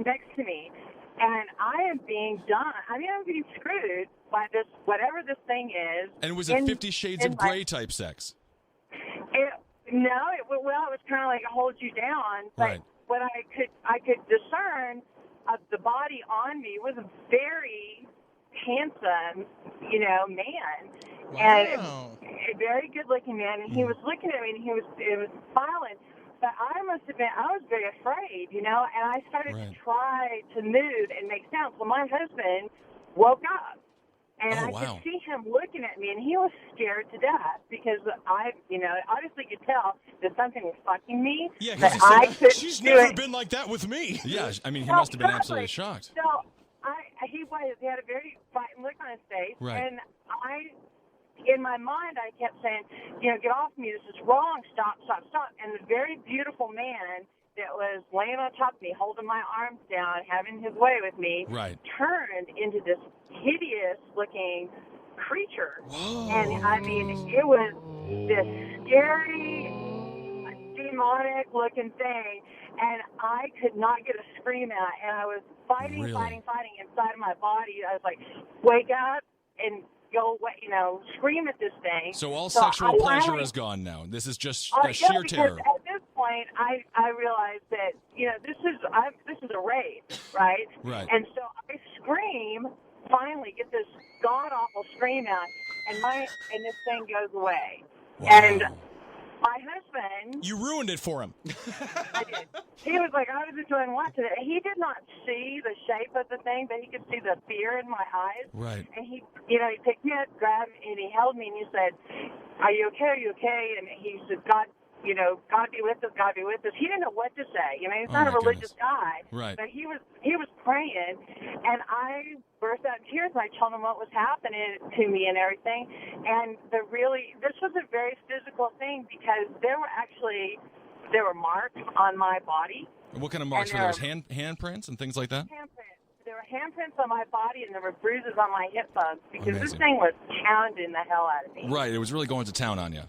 next to me. And I am being done. I mean, I'm being screwed by this, whatever this thing is. And was it 50 Shades of Grey type sex? It was kind of like it holds you down. But Right. what I could discern of the body on me was a very handsome, man. Wow. And a very good-looking man. And he was looking at me, and it was smiling. But I was very afraid, and I started to try to move and make sounds. So my husband woke up, and I could see him looking at me, and he was scared to death because I obviously could tell that something was fucking me. Yeah, because because she's never been like that with me. Yeah, I mean, he must have been absolutely shocked. So he had a very frightened look on his face, Right. and in my mind, I kept saying, get off me. This is wrong. Stop, stop, stop. And the very beautiful man that was laying on top of me, holding my arms down, having his way with me, turned into this hideous-looking creature. Whoa. And, I mean, it was this scary, demonic-looking thing. And I could not get a scream out. And I was fighting inside of my body. I was like, wake up and go, scream at this thing. So all sexual pleasure is gone now. This is just sheer terror. At this point, I realized that this is a raid, right? Right. And so I scream, finally get this god awful scream out, and this thing goes away. Wow. And my husband, You ruined it for him. I did. He was like, I was enjoying watching it. He did not see the shape of the thing, but he could see the fear in my eyes. Right. And he picked me up, grabbed me, and he held me, and he said, "Are you okay? Are you okay?" And he said, God be with us, God be with us. He didn't know what to say. He's not a religious guy. Right. But he was praying, and I burst out in tears, and I told him what was happening to me and everything. And this was a very physical thing because there were marks on my body. And what kind of marks were there? Handprints and things like that? Handprints. There were handprints on my body, and there were bruises on my hip bones because this Amazing. thing was pounding the hell out of me. Right. It was really going to town on you.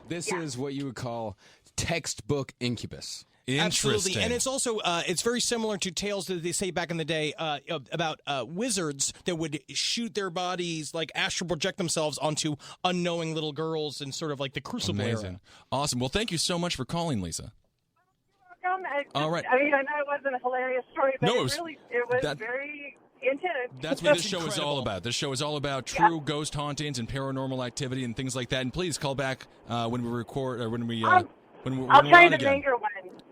This is what you would call textbook incubus. Absolutely, and it's also it's very similar to tales that they say back in the day about wizards that would shoot their bodies, like astral project themselves onto unknowing little girls in sort of like the Crucible Amazing. era. Awesome. Well, thank you so much for calling, Lisa. All right. I mean, I know it wasn't a hilarious story, but No, it was very intense. That's what this show is all about. This show is all about true ghost hauntings and paranormal activity and things like that. And please call back when we record or when we're I'll on try again. the Banger one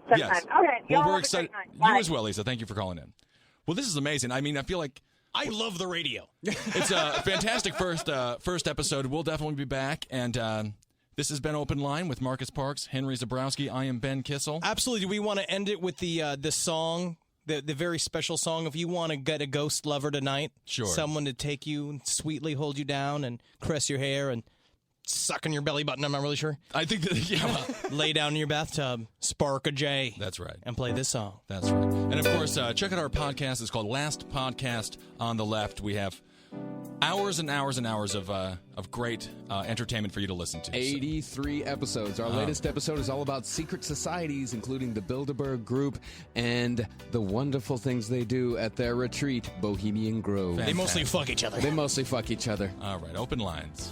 sometime. Yes. Okay. Well, Y'all we're have a excited. great night. You Bye. as well, Lisa. Thank you for calling in. Well, this is amazing. I mean, I feel like I love the radio. It's a fantastic first episode. We'll definitely be back. And this has been Open Line with Marcus Parks, Henry Zabrowski. I am Ben Kissel. Absolutely. Do we want to end it with the song, the very special song? If you want to get a ghost lover tonight, sure. Someone to take you and sweetly hold you down and caress your hair and suck on your belly button. I'm not really sure. I think that, yeah. Lay down in your bathtub, spark a J. That's right. And play this song. That's right. And of course, check out our podcast. It's called Last Podcast on the Left. We have hours and hours and hours of great entertainment for you to listen to. 83 episodes. Our latest episode is all about secret societies, including the Bilderberg Group and the wonderful things they do at their retreat, Bohemian Grove. Fantastic. They mostly fuck each other. They mostly fuck each other. All right, Open Lines.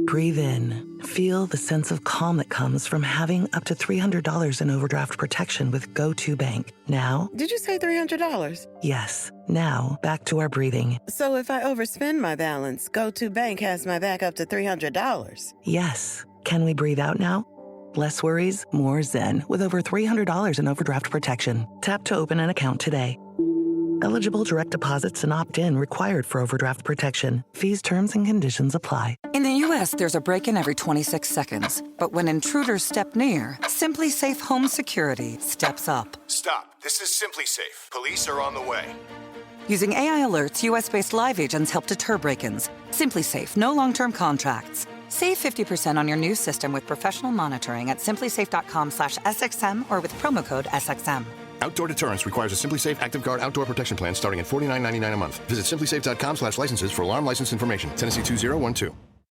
Breathe in. Feel the sense of calm that comes from having up to $300 in overdraft protection with GoToBank. Now... Did you say $300? Yes. Now, back to our breathing. So if I overspend my balance, GoToBank has my back up to $300? Yes. Can we breathe out now? Less worries, more zen, with over $300 in overdraft protection. Tap to open an account today. Eligible direct deposits and opt-in required for overdraft protection. Fees, terms, and conditions apply. In the U.S., there's a break-in every 26 seconds. But when intruders step near, Simply Safe Home Security steps up. Stop. This is Simply Safe. Police are on the way. Using AI alerts, U.S.-based live agents help deter break-ins. Simply Safe, no long-term contracts. Save 50% on your new system with professional monitoring at simplysafe.com/SXM or with promo code SXM. Outdoor deterrence requires a Simply Safe Active Guard outdoor protection plan starting at $49.99 a month. Visit simplysafe.com/licenses for alarm license information. Tennessee 2012.